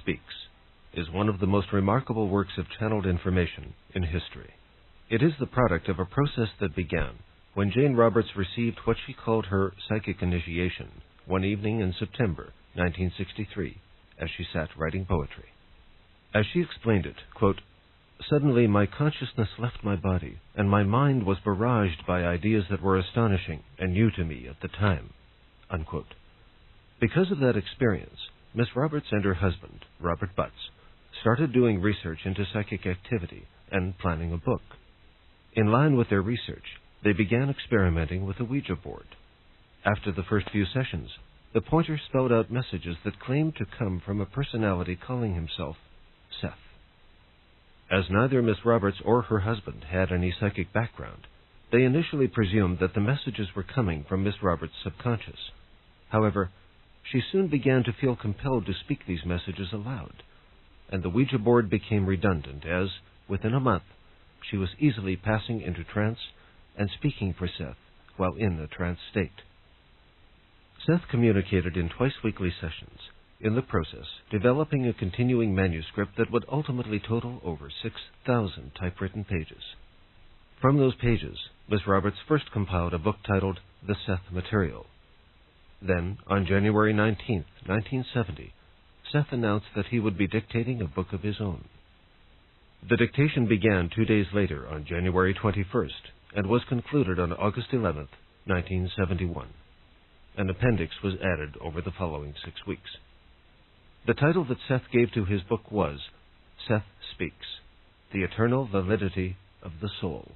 Speaks is one of the most remarkable works of channeled information in history. It is the product of a process that began when Jane Roberts received what she called her psychic initiation one evening in September 1963 as she sat writing poetry. As she explained it, quote, "Suddenly my consciousness left my body, and my mind was barraged by ideas that were astonishing and new to me at the time." Unquote. Because of that experience, Miss Roberts and her husband, Robert Butts, started doing research into psychic activity and planning a book. In line with their research, they began experimenting with a Ouija board. After the first few sessions, the pointer spelled out messages that claimed to come from a personality calling himself Seth. As neither Miss Roberts or her husband had any psychic background, they initially presumed that the messages were coming from Miss Roberts' subconscious. However, she soon began to feel compelled to speak these messages aloud, and the Ouija board became redundant as, within a month, she was easily passing into trance and speaking for Seth while in a trance state. Seth communicated in twice-weekly sessions, in the process developing a continuing manuscript that would ultimately total over 6,000 typewritten pages. From those pages, Miss Roberts first compiled a book titled The Seth Material. Then, on January 19, 1970, Seth announced that he would be dictating a book of his own. The dictation began 2 days later on January 21st and was concluded on August 11, 1971. An appendix was added over the following 6 weeks. The title that Seth gave to his book was Seth Speaks, The Eternal Validity of the Soul.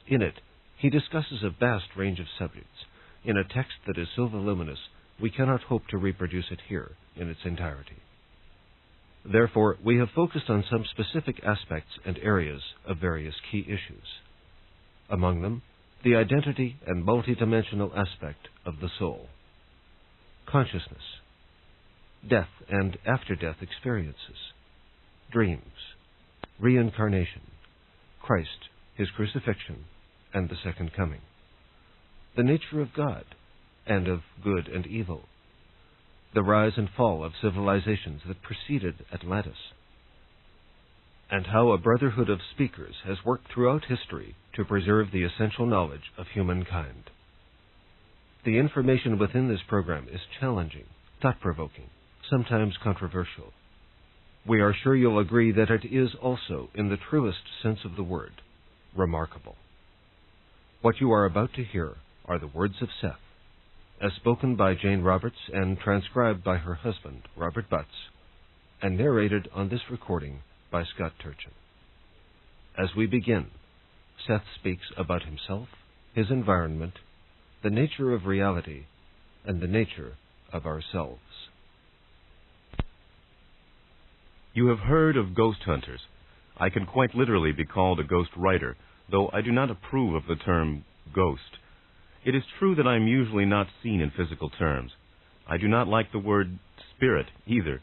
In it, he discusses a vast range of subjects in a text that is so voluminous we cannot hope to reproduce it here in its entirety. Therefore, we have focused on some specific aspects and areas of various key issues. Among them, the identity and multidimensional aspect of the soul, consciousness, death and after-death experiences, dreams, reincarnation, Christ, His crucifixion, and the second coming, the nature of God and of good and evil, the rise and fall of civilizations that preceded Atlantis, and how a brotherhood of speakers has worked throughout history to preserve the essential knowledge of humankind. The information within this program is challenging, thought-provoking, sometimes controversial. We are sure you'll agree that it is also, in the truest sense of the word, remarkable. What you are about to hear are the words of Seth, as spoken by Jane Roberts and transcribed by her husband, Robert Butts, and narrated on this recording by Scott Turchin. As we begin, Seth speaks about himself, his environment, the nature of reality, and the nature of ourselves. You have heard of ghost hunters. I can quite literally be called a ghost writer, though I do not approve of the term ghost. It is true that I am usually not seen in physical terms. I do not like the word spirit either.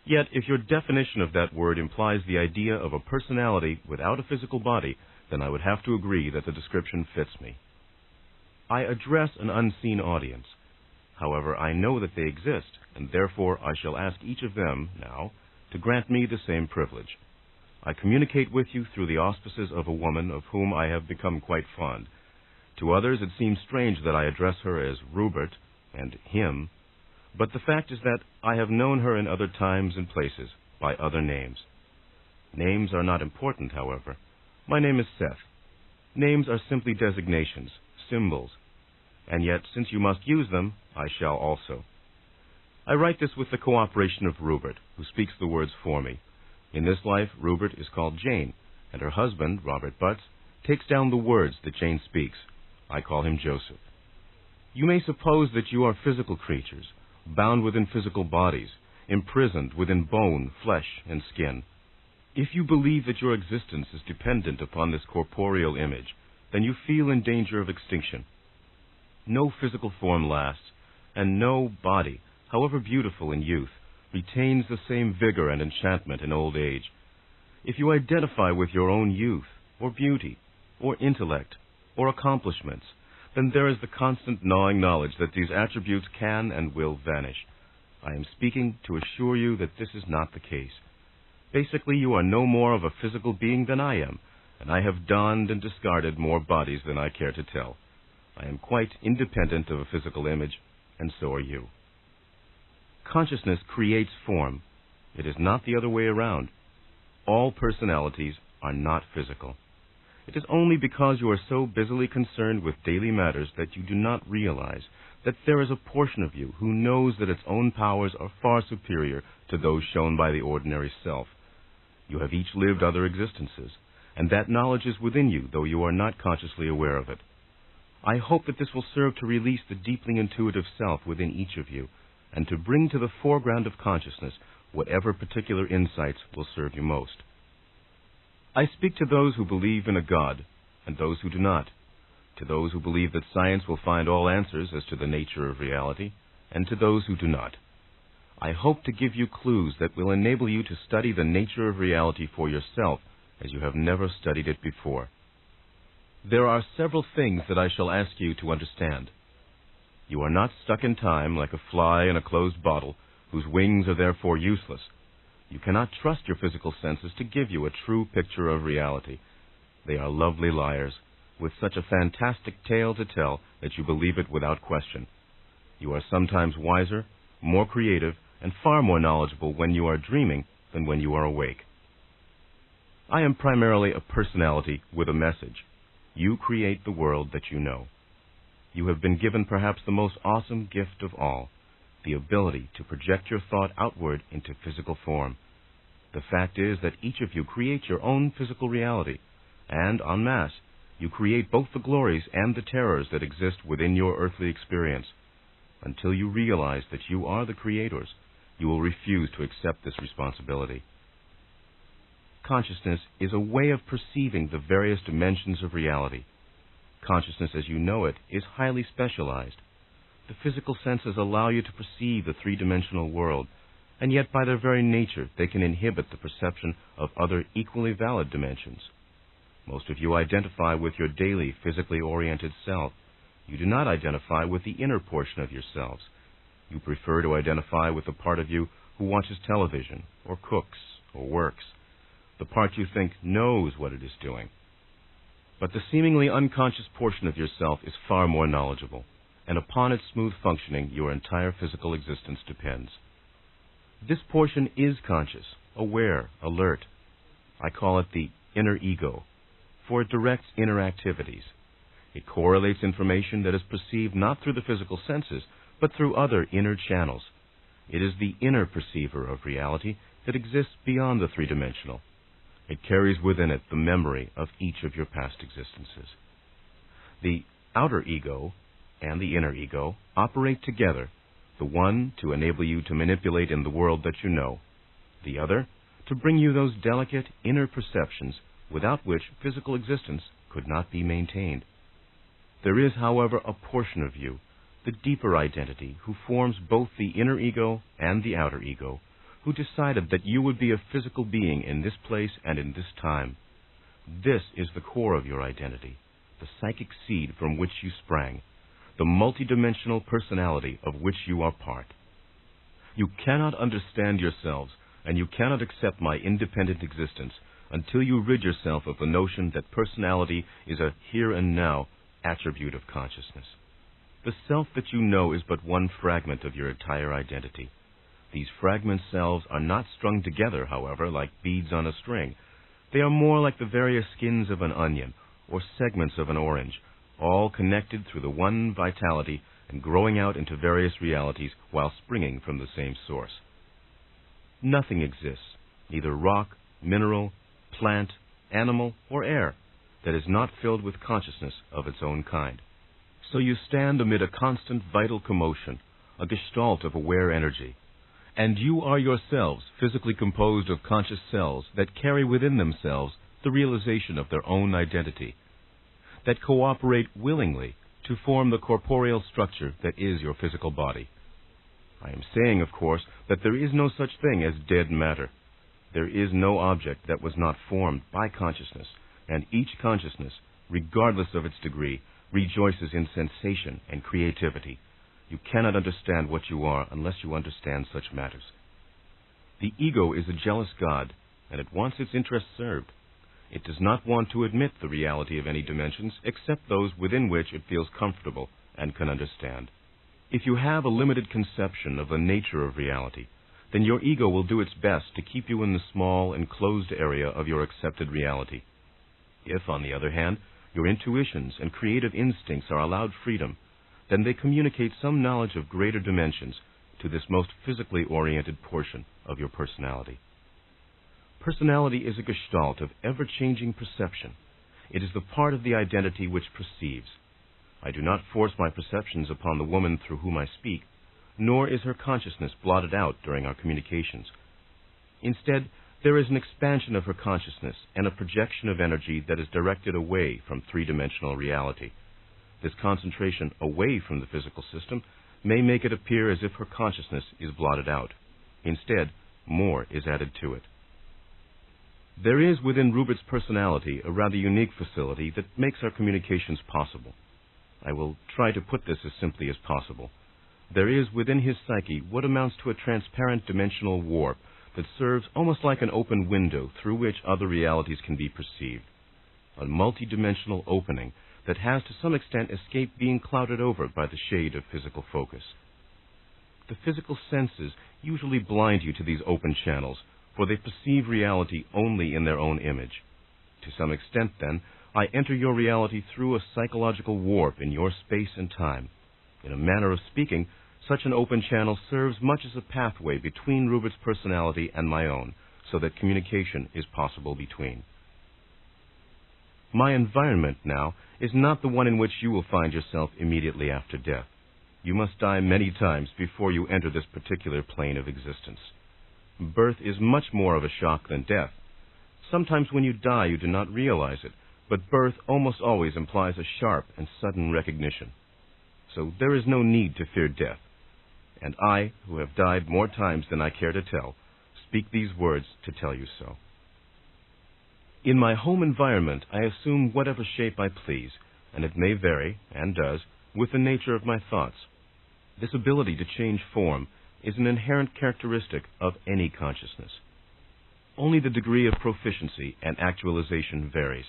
Yet, if your definition of that word implies the idea of a personality without a physical body, then I would have to agree that the description fits me. I address an unseen audience. However, I know that they exist, and therefore I shall ask each of them, now, to grant me the same privilege. I communicate with you through the auspices of a woman of whom I have become quite fond. To others it seems strange that I address her as Rupert and him, but the fact is that I have known her in other times and places by other names. Names are not important, however. My name is Seth. Names are simply designations, symbols, and yet, since you must use them, I shall also. I write this with the cooperation of Rupert, who speaks the words for me. In this life, Rupert is called Jane, and her husband, Robert Butts, takes down the words that Jane speaks. I call him Joseph. You may suppose that you are physical creatures, bound within physical bodies, imprisoned within bone, flesh, and skin. If you believe that your existence is dependent upon this corporeal image, then you feel in danger of extinction. No physical form lasts, and no body, however beautiful in youth, retains the same vigor and enchantment in old age. If you identify with your own youth, or beauty, or intellect, or accomplishments, then there is the constant gnawing knowledge that these attributes can and will vanish. I am speaking to assure you that this is not the case. Basically, you are no more of a physical being than I am, and I have donned and discarded more bodies than I care to tell. I am quite independent of a physical image, and so are you. Consciousness creates form. It is not the other way around. All personalities are not physical. It is only because you are so busily concerned with daily matters that you do not realize that there is a portion of you who knows that its own powers are far superior to those shown by the ordinary self. You have each lived other existences, and that knowledge is within you, though you are not consciously aware of it. I hope that this will serve to release the deeply intuitive self within each of you, and to bring to the foreground of consciousness whatever particular insights will serve you most. I speak to those who believe in a God, and those who do not, to those who believe that science will find all answers as to the nature of reality, and to those who do not. I hope to give you clues that will enable you to study the nature of reality for yourself as you have never studied it before. There are several things that I shall ask you to understand. You are not stuck in time like a fly in a closed bottle, whose wings are therefore useless. You cannot trust your physical senses to give you a true picture of reality. They are lovely liars, with such a fantastic tale to tell that you believe it without question. You are sometimes wiser, more creative, and far more knowledgeable when you are dreaming than when you are awake. I am primarily a personality with a message. You create the world that you know. You have been given perhaps the most awesome gift of all, the ability to project your thought outward into physical form. The fact is that each of you creates your own physical reality, and, en masse, you create both the glories and the terrors that exist within your earthly experience. Until you realize that you are the creators, you will refuse to accept this responsibility. Consciousness is a way of perceiving the various dimensions of reality. Consciousness as you know it is highly specialized. The physical senses allow you to perceive the three-dimensional world, and yet by their very nature they can inhibit the perception of other equally valid dimensions. Most of you identify with your daily physically oriented self. You do not identify with the inner portion of yourselves. You prefer to identify with the part of you who watches television, or cooks, or works, the part you think knows what it is doing. But the seemingly unconscious portion of yourself is far more knowledgeable, and upon its smooth functioning your entire physical existence depends. This portion is conscious, aware, alert. I call it the inner ego, for it directs inner activities. It correlates information that is perceived not through the physical senses, but through other inner channels. It is the inner perceiver of reality that exists beyond the three-dimensional. It carries within it the memory of each of your past existences. The outer ego and the inner ego operate together, the one to enable you to manipulate in the world that you know, the other to bring you those delicate inner perceptions without which physical existence could not be maintained. There is, however, a portion of you, the deeper identity, who forms both the inner ego and the outer ego, who decided that you would be a physical being in this place and in this time. This is the core of your identity, the psychic seed from which you sprang, the multidimensional personality of which you are part. You cannot understand yourselves, and you cannot accept my independent existence until you rid yourself of the notion that personality is a here and now attribute of consciousness. The self that you know is but one fragment of your entire identity. These fragment selves are not strung together, however, like beads on a string. They are more like the various skins of an onion or segments of an orange, all connected through the one vitality and growing out into various realities while springing from the same source. Nothing exists, neither rock, mineral, plant, animal, or air, that is not filled with consciousness of its own kind. So you stand amid a constant vital commotion, a gestalt of aware energy. And you are yourselves physically composed of conscious cells that carry within themselves the realization of their own identity, that cooperate willingly to form the corporeal structure that is your physical body. I am saying, of course, that there is no such thing as dead matter. There is no object that was not formed by consciousness, and each consciousness, regardless of its degree, rejoices in sensation and creativity. You cannot understand what you are unless you understand such matters. The ego is a jealous god, and it wants its interests served. It does not want to admit the reality of any dimensions except those within which it feels comfortable and can understand. If you have a limited conception of the nature of reality, then your ego will do its best to keep you in the small, enclosed area of your accepted reality. If, on the other hand, your intuitions and creative instincts are allowed freedom, then they communicate some knowledge of greater dimensions to this most physically oriented portion of your personality. Personality is a gestalt of ever-changing perception. It is the part of the identity which perceives. I do not force my perceptions upon the woman through whom I speak, nor is her consciousness blotted out during our communications. Instead, there is an expansion of her consciousness and a projection of energy that is directed away from three-dimensional reality. This concentration away from the physical system may make it appear as if her consciousness is blotted out. Instead, more is added to it. There is within Rupert's personality a rather unique facility that makes our communications possible. I will try to put this as simply as possible. There is within his psyche what amounts to a transparent dimensional warp that serves almost like an open window through which other realities can be perceived. A multidimensional opening that has to some extent escaped being clouded over by the shade of physical focus. The physical senses usually blind you to these open channels, for they perceive reality only in their own image. To some extent, then, I enter your reality through a psychological warp in your space and time. In a manner of speaking, such an open channel serves much as a pathway between Rupert's personality and my own, so that communication is possible between. My environment now is not the one in which you will find yourself immediately after death. You must die many times before you enter this particular plane of existence. Birth is much more of a shock than death. Sometimes when you die, you do not realize it, but birth almost always implies a sharp and sudden recognition. So there is no need to fear death. And I, who have died more times than I care to tell, speak these words to tell you so. In my home environment, I assume whatever shape I please, and it may vary, and does, with the nature of my thoughts. This ability to change form is an inherent characteristic of any consciousness. Only the degree of proficiency and actualization varies.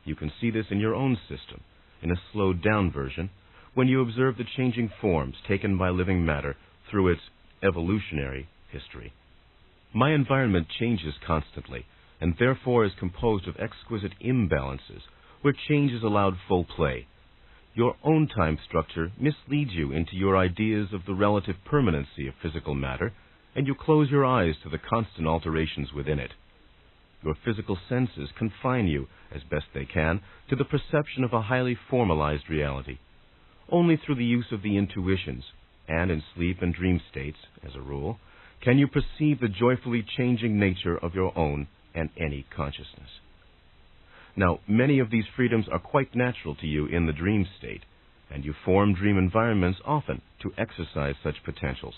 You can see this in your own system, in a slowed-down version, when you observe the changing forms taken by living matter through its evolutionary history. My environment changes constantly, and therefore is composed of exquisite imbalances, where change is allowed full play. Your own time structure misleads you into your ideas of the relative permanency of physical matter, and you close your eyes to the constant alterations within it. Your physical senses confine you, as best they can, to the perception of a highly formalized reality. Only through the use of the intuitions, and in sleep and dream states, as a rule, can you perceive the joyfully changing nature of your own and any consciousness. Now, many of these freedoms are quite natural to you in the dream state, and you form dream environments often to exercise such potentials.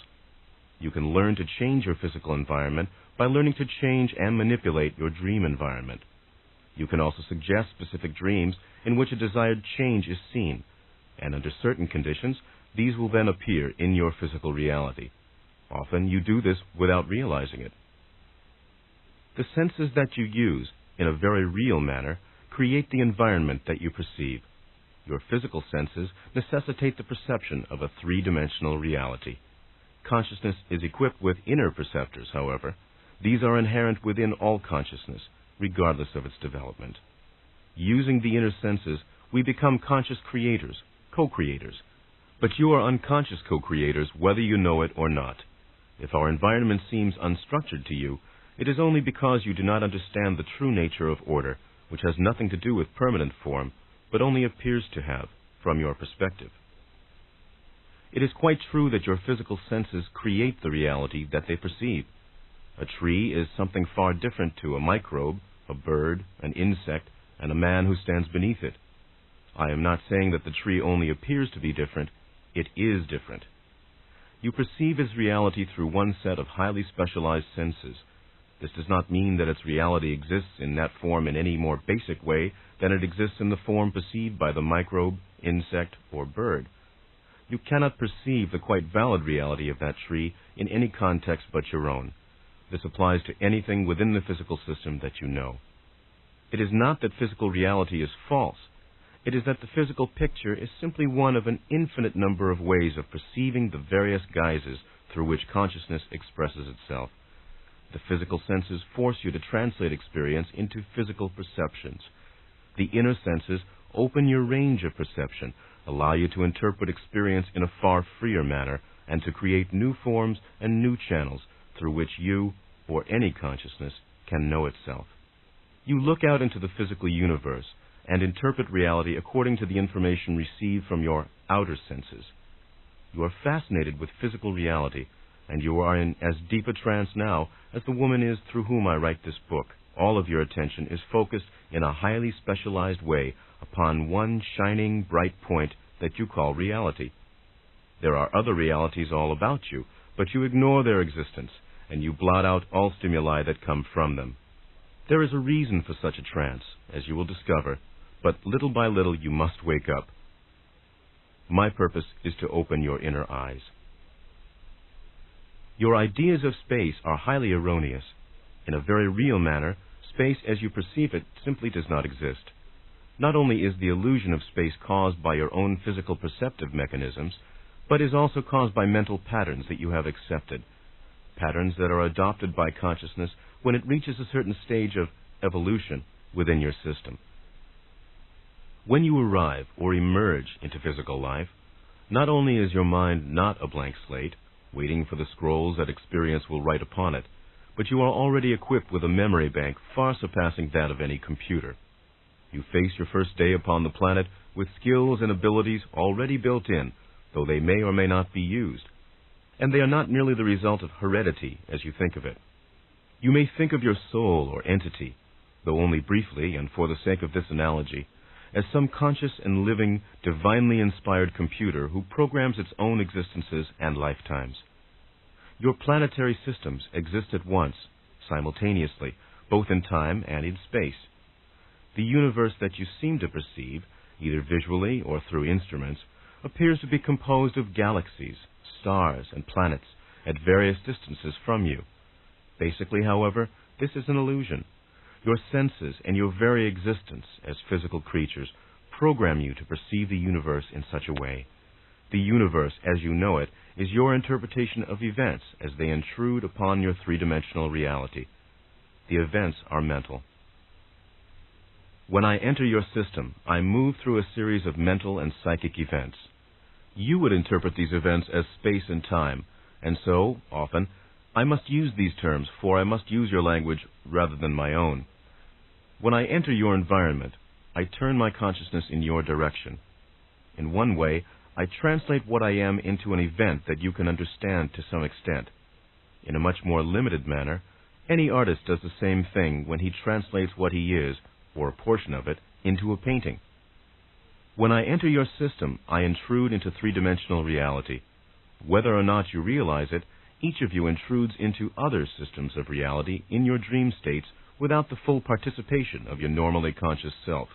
You can learn to change your physical environment by learning to change and manipulate your dream environment. You can also suggest specific dreams in which a desired change is seen, and under certain conditions, these will then appear in your physical reality. Often you do this without realizing it. The senses that you use, in a very real manner, create the environment that you perceive. Your physical senses necessitate the perception of a three-dimensional reality. Consciousness is equipped with inner perceptors, however. These are inherent within all consciousness, regardless of its development. Using the inner senses, we become conscious creators, co-creators. But you are unconscious co-creators whether you know it or not. If our environment seems unstructured to you, it is only because you do not understand the true nature of order, which has nothing to do with permanent form, but only appears to have, from your perspective. It is quite true that your physical senses create the reality that they perceive. A tree is something far different to a microbe, a bird, an insect, and a man who stands beneath it. I am not saying that the tree only appears to be different, it is different. You perceive its reality through one set of highly specialized senses. This does not mean that its reality exists in that form in any more basic way than it exists in the form perceived by the microbe, insect, or bird. You cannot perceive the quite valid reality of that tree in any context but your own. This applies to anything within the physical system that you know. It is not that physical reality is false. It is that the physical picture is simply one of an infinite number of ways of perceiving the various guises through which consciousness expresses itself. The physical senses force you to translate experience into physical perceptions. The inner senses open your range of perception, allow you to interpret experience in a far freer manner, and to create new forms and new channels through which you, or any consciousness, can know itself. You look out into the physical universe and interpret reality according to the information received from your outer senses. You are fascinated with physical reality, and you are in as deep a trance now as the woman is through whom I write this book. All of your attention is focused in a highly specialized way upon one shining, bright point that you call reality. There are other realities all about you, but you ignore their existence, and you blot out all stimuli that come from them. There is a reason for such a trance, as you will discover, but little by little you must wake up. My purpose is to open your inner eyes. Your ideas of space are highly erroneous. In a very real manner, space as you perceive it simply does not exist. Not only is the illusion of space caused by your own physical perceptive mechanisms, but is also caused by mental patterns that you have accepted, patterns that are adopted by consciousness when it reaches a certain stage of evolution within your system. When you arrive or emerge into physical life, not only is your mind not a blank slate, waiting for the scrolls that experience will write upon it, but you are already equipped with a memory bank far surpassing that of any computer. You face your first day upon the planet with skills and abilities already built in, though they may or may not be used. And they are not merely the result of heredity as you think of it. You may think of your soul or entity, though only briefly and for the sake of this analogy, as some conscious and living, divinely inspired computer who programs its own existences and lifetimes. Your planetary systems exist at once, simultaneously, both in time and in space. The universe that you seem to perceive, either visually or through instruments, appears to be composed of galaxies, stars, and planets at various distances from you. Basically, however, this is an illusion. Your senses and your very existence as physical creatures program you to perceive the universe in such a way. The universe, as you know it, is your interpretation of events as they intrude upon your three-dimensional reality. The events are mental. When I enter your system, I move through a series of mental and psychic events. You would interpret these events as space and time, and so, often, I must use these terms, for I must use your language rather than my own. When I enter your environment, I turn my consciousness in your direction. In one way, I translate what I am into an event that you can understand to some extent. In a much more limited manner, any artist does the same thing when he translates what he is, or a portion of it, into a painting. When I enter your system, I intrude into three-dimensional reality. Whether or not you realize it, each of you intrudes into other systems of reality in your dream states without the full participation of your normally conscious self.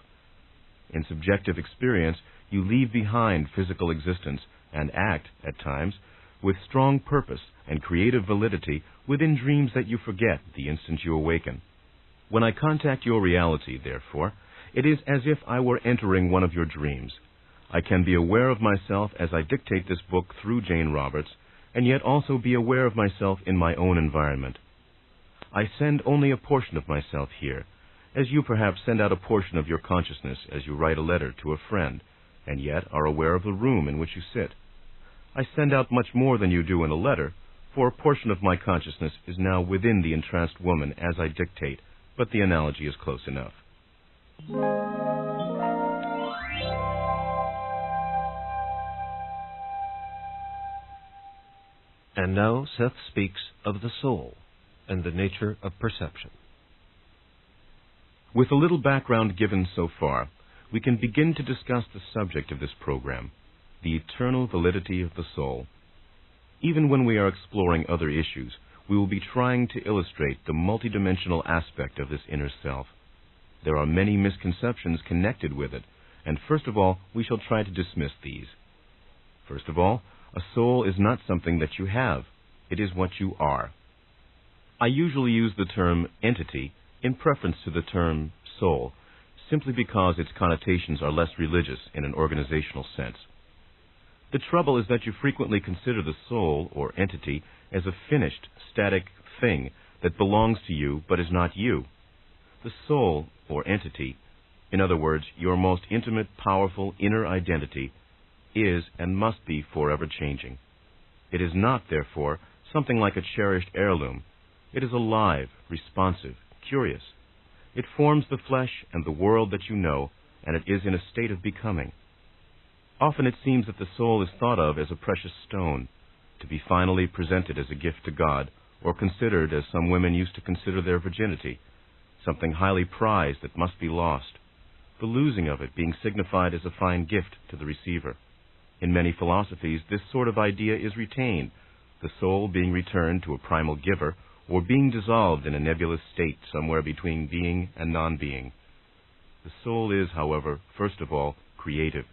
In subjective experience, you leave behind physical existence and act, at times, with strong purpose and creative validity within dreams that you forget the instant you awaken. When I contact your reality, therefore, it is as if I were entering one of your dreams. I can be aware of myself as I dictate this book through Jane Roberts, and yet also be aware of myself in my own environment. I send only a portion of myself here, as you perhaps send out a portion of your consciousness as you write a letter to a friend, and yet are aware of the room in which you sit. I send out much more than you do in a letter, for a portion of my consciousness is now within the entranced woman as I dictate, but the analogy is close enough. And now Seth speaks of the soul and the nature of perception. With a little background given so far, we can begin to discuss the subject of this program, the eternal validity of the soul. Even when we are exploring other issues, we will be trying to illustrate the multidimensional aspect of this inner self. There are many misconceptions connected with it, and first of all, we shall try to dismiss these. First of all, a soul is not something that you have. It is what you are. I usually use the term entity in preference to the term soul, simply because its connotations are less religious in an organizational sense. The trouble is that you frequently consider the soul, or entity, as a finished, static thing that belongs to you but is not you. The soul, or entity, in other words, your most intimate, powerful inner identity, is and must be forever changing. It is not, therefore, something like a cherished heirloom. It is alive, responsive, curious. It forms the flesh and the world that you know, and it is in a state of becoming. Often it seems that the soul is thought of as a precious stone, to be finally presented as a gift to God, or considered as some women used to consider their virginity, something highly prized that must be lost, the losing of it being signified as a fine gift to the receiver. In many philosophies, this sort of idea is retained, the soul being returned to a primal giver, or being dissolved in a nebulous state somewhere between being and non-being. The soul is, however, first of all, creative.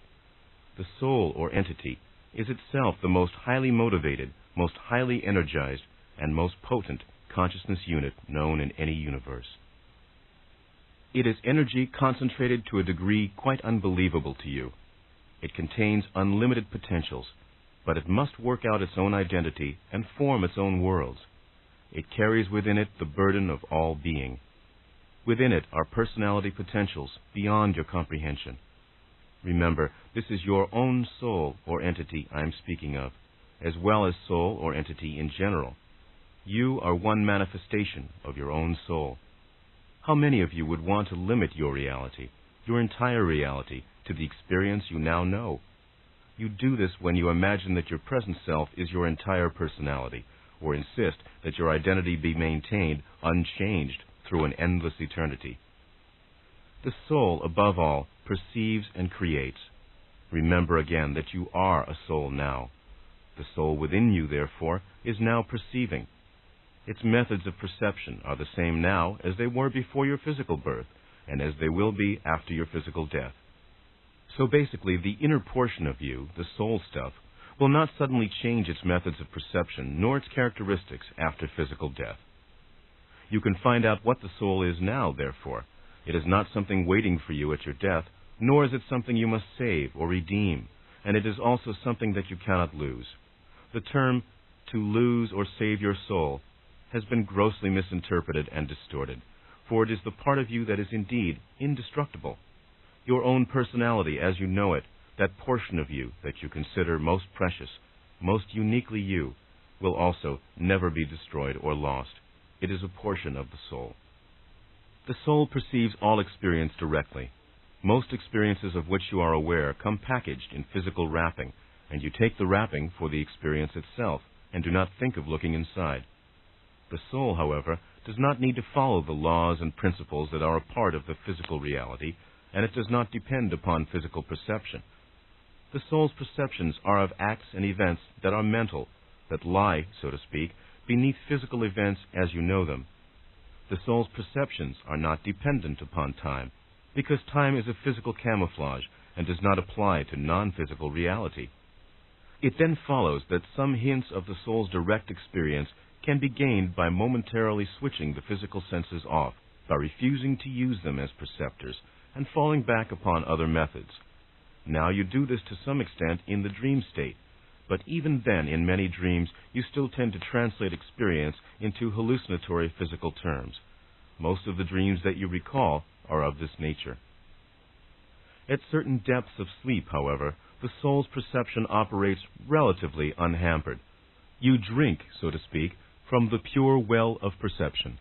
The soul, or entity, is itself the most highly motivated, most highly energized, and most potent consciousness unit known in any universe. It is energy concentrated to a degree quite unbelievable to you. It contains unlimited potentials, but it must work out its own identity and form its own worlds. It carries within it the burden of all being. Within it are personality potentials beyond your comprehension. Remember, this is your own soul or entity I am speaking of, as well as soul or entity in general. You are one manifestation of your own soul. How many of you would want to limit your reality, your entire reality, to the experience you now know? You do this when you imagine that your present self is your entire personality, or insist that your identity be maintained unchanged through an endless eternity. The soul, above all, perceives and creates. Remember again that you are a soul now. The soul within you, therefore, is now perceiving. Its methods of perception are the same now as they were before your physical birth, and as they will be after your physical death. So basically, the inner portion of you, the soul stuff, will not suddenly change its methods of perception nor its characteristics after physical death. You can find out what the soul is now, therefore. It is not something waiting for you at your death, nor is it something you must save or redeem, and it is also something that you cannot lose. The term, to lose or save your soul, has been grossly misinterpreted and distorted, for it is the part of you that is indeed indestructible. Your own personality as you know it, that portion of you that you consider most precious, most uniquely you, will also never be destroyed or lost. It is a portion of the soul. The soul perceives all experience directly. Most experiences of which you are aware come packaged in physical wrapping, and you take the wrapping for the experience itself, and do not think of looking inside. The soul, however, does not need to follow the laws and principles that are a part of the physical reality, and it does not depend upon physical perception. The soul's perceptions are of acts and events that are mental, that lie, so to speak, beneath physical events as you know them. The soul's perceptions are not dependent upon time, because time is a physical camouflage and does not apply to non-physical reality. It then follows that some hints of the soul's direct experience can be gained by momentarily switching the physical senses off, by refusing to use them as perceptors, and falling back upon other methods. Now you do this to some extent in the dream state, but even then in many dreams you still tend to translate experience into hallucinatory physical terms. Most of the dreams that you recall are of this nature. At certain depths of sleep, however, the soul's perception operates relatively unhampered. You drink, so to speak, from the pure well of perception.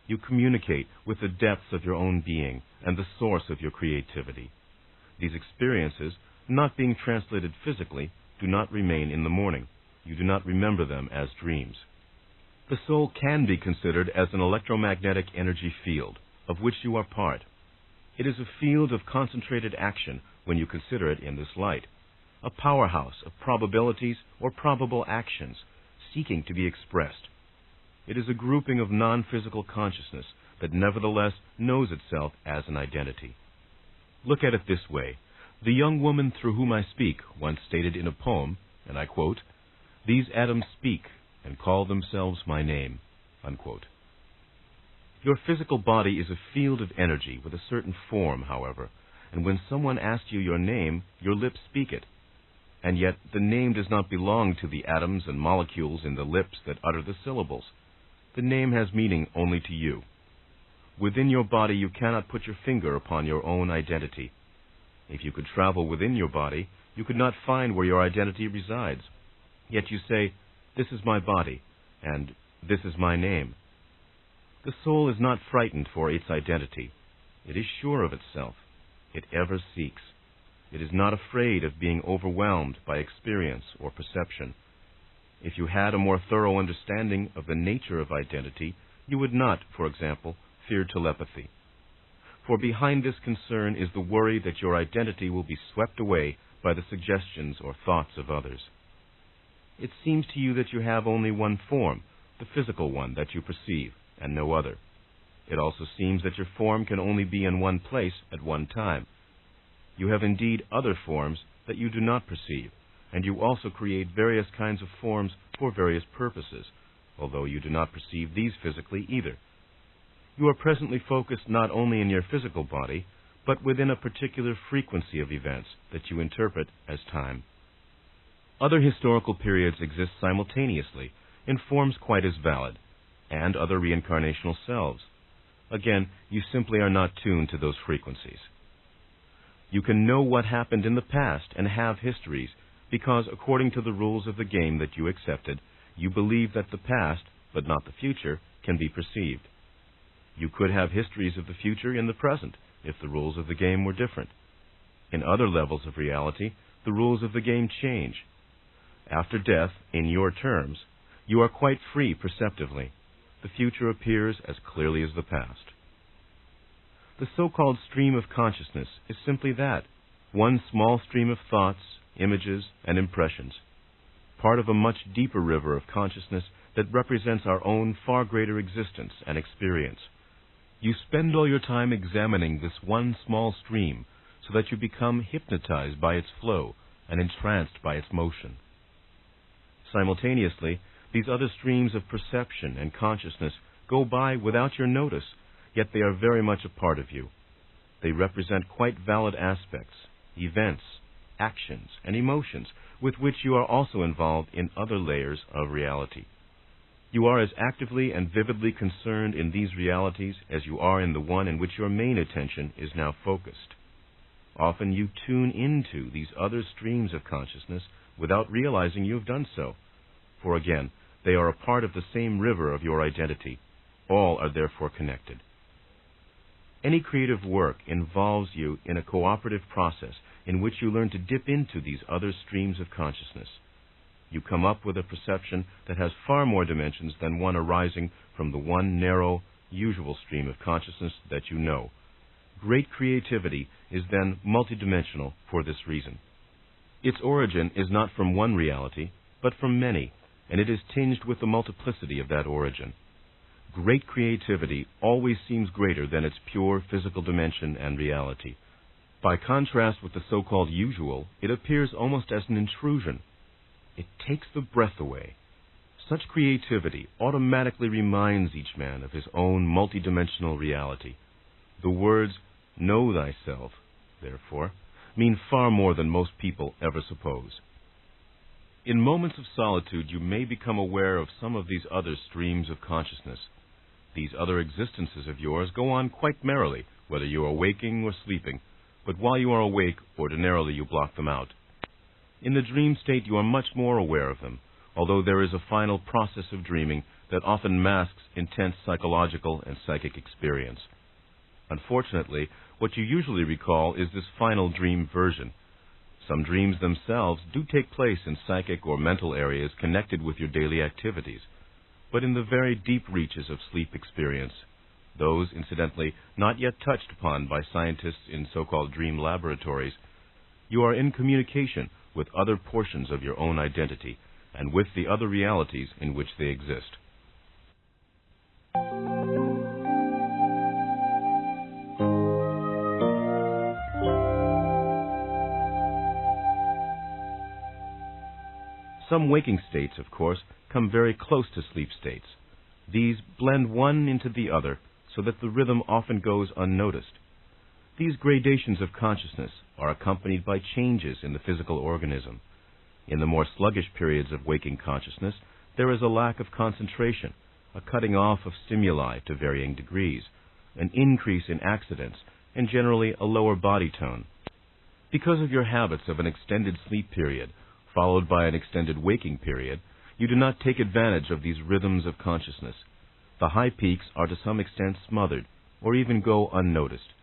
You communicate with the depths of your own being and the source of your creativity. These experiences, not being translated physically, do not remain in the morning. You do not remember them as dreams. The soul can be considered as an electromagnetic energy field, of which you are part. It is a field of concentrated action when you consider it in this light, a powerhouse of probabilities or probable actions seeking to be expressed. It is a grouping of non-physical consciousness that nevertheless knows itself as an identity. Look at it this way. The young woman through whom I speak once stated in a poem, and I quote, "These atoms speak and call themselves my name," unquote. Your physical body is a field of energy with a certain form, however, and when someone asks you your name, your lips speak it. And yet the name does not belong to the atoms and molecules in the lips that utter the syllables. The name has meaning only to you. Within your body you cannot put your finger upon your own identity. If you could travel within your body, you could not find where your identity resides. Yet you say, "This is my body," and "This is my name." The soul is not frightened for its identity. It is sure of itself. It ever seeks. It is not afraid of being overwhelmed by experience or perception. If you had a more thorough understanding of the nature of identity, you would not, for example, fear telepathy. For behind this concern is the worry that your identity will be swept away by the suggestions or thoughts of others. It seems to you that you have only one form, the physical one that you perceive, and no other. It also seems that your form can only be in one place at one time. You have indeed other forms that you do not perceive, and you also create various kinds of forms for various purposes, although you do not perceive these physically either. You are presently focused not only in your physical body, but within a particular frequency of events that you interpret as time. Other historical periods exist simultaneously in forms quite as valid, and other reincarnational selves. Again, you simply are not tuned to those frequencies. You can know what happened in the past and have histories because, according to the rules of the game that you accepted, you believe that the past, but not the future, can be perceived. You could have histories of the future in the present if the rules of the game were different. In other levels of reality, the rules of the game change. After death, in your terms, you are quite free perceptively. The future appears as clearly as the past. The so-called stream of consciousness is simply that, one small stream of thoughts, images, and impressions, part of a much deeper river of consciousness that represents our own far greater existence and experience. You spend all your time examining this one small stream so that you become hypnotized by its flow and entranced by its motion. Simultaneously, these other streams of perception and consciousness go by without your notice, yet they are very much a part of you. They represent quite valid aspects, events, actions, and emotions with which you are also involved in other layers of reality. You are as actively and vividly concerned in these realities as you are in the one in which your main attention is now focused. Often you tune into these other streams of consciousness without realizing you have done so, for again, they are a part of the same river of your identity. All are therefore connected. Any creative work involves you in a cooperative process in which you learn to dip into these other streams of consciousness. You come up with a perception that has far more dimensions than one arising from the one narrow, usual stream of consciousness that you know. Great creativity is then multidimensional for this reason. Its origin is not from one reality, but from many, and it is tinged with the multiplicity of that origin. Great creativity always seems greater than its pure physical dimension and reality. By contrast with the so-called usual, it appears almost as an intrusion. It takes the breath away. Such creativity automatically reminds each man of his own multidimensional reality. The words, "know thyself," therefore, mean far more than most people ever suppose. In moments of solitude, you may become aware of some of these other streams of consciousness. These other existences of yours go on quite merrily, whether you are waking or sleeping, but while you are awake, ordinarily you block them out. In the dream state, you are much more aware of them, although there is a final process of dreaming that often masks intense psychological and psychic experience. Unfortunately, what you usually recall is this final dream version. Some dreams themselves do take place in psychic or mental areas connected with your daily activities, but in the very deep reaches of sleep experience, those, incidentally, not yet touched upon by scientists in so-called dream laboratories, you are in communication with other portions of your own identity and with the other realities in which they exist. Some waking states, of course, come very close to sleep states. These blend one into the other so that the rhythm often goes unnoticed. These gradations of consciousness are accompanied by changes in the physical organism. In the more sluggish periods of waking consciousness, there is a lack of concentration, a cutting off of stimuli to varying degrees, an increase in accidents, and generally a lower body tone. Because of your habits of an extended sleep period, followed by an extended waking period, you do not take advantage of these rhythms of consciousness. The high peaks are to some extent smothered, or even go unnoticed.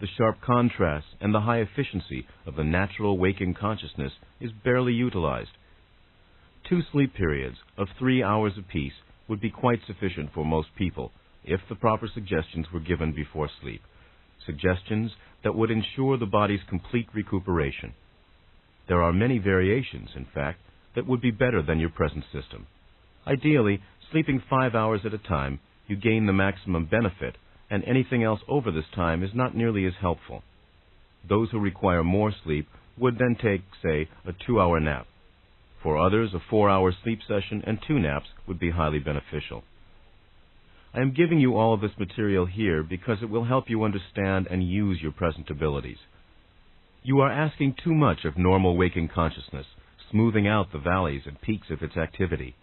The sharp contrast and the high efficiency of the natural waking consciousness is barely utilized. 2 sleep periods of 3 hours apiece would be quite sufficient for most people if the proper suggestions were given before sleep, suggestions that would ensure the body's complete recuperation. There are many variations, in fact, that would be better than your present system. Ideally, sleeping 5 hours at a time, you gain the maximum benefit, and anything else over this time is not nearly as helpful. Those who require more sleep would then take, say, a 2-hour nap. For others, a 4-hour sleep session and 2 naps would be highly beneficial. I am giving you all of this material here because it will help you understand and use your present abilities. You are asking too much of normal waking consciousness, smoothing out the valleys and peaks of its activity,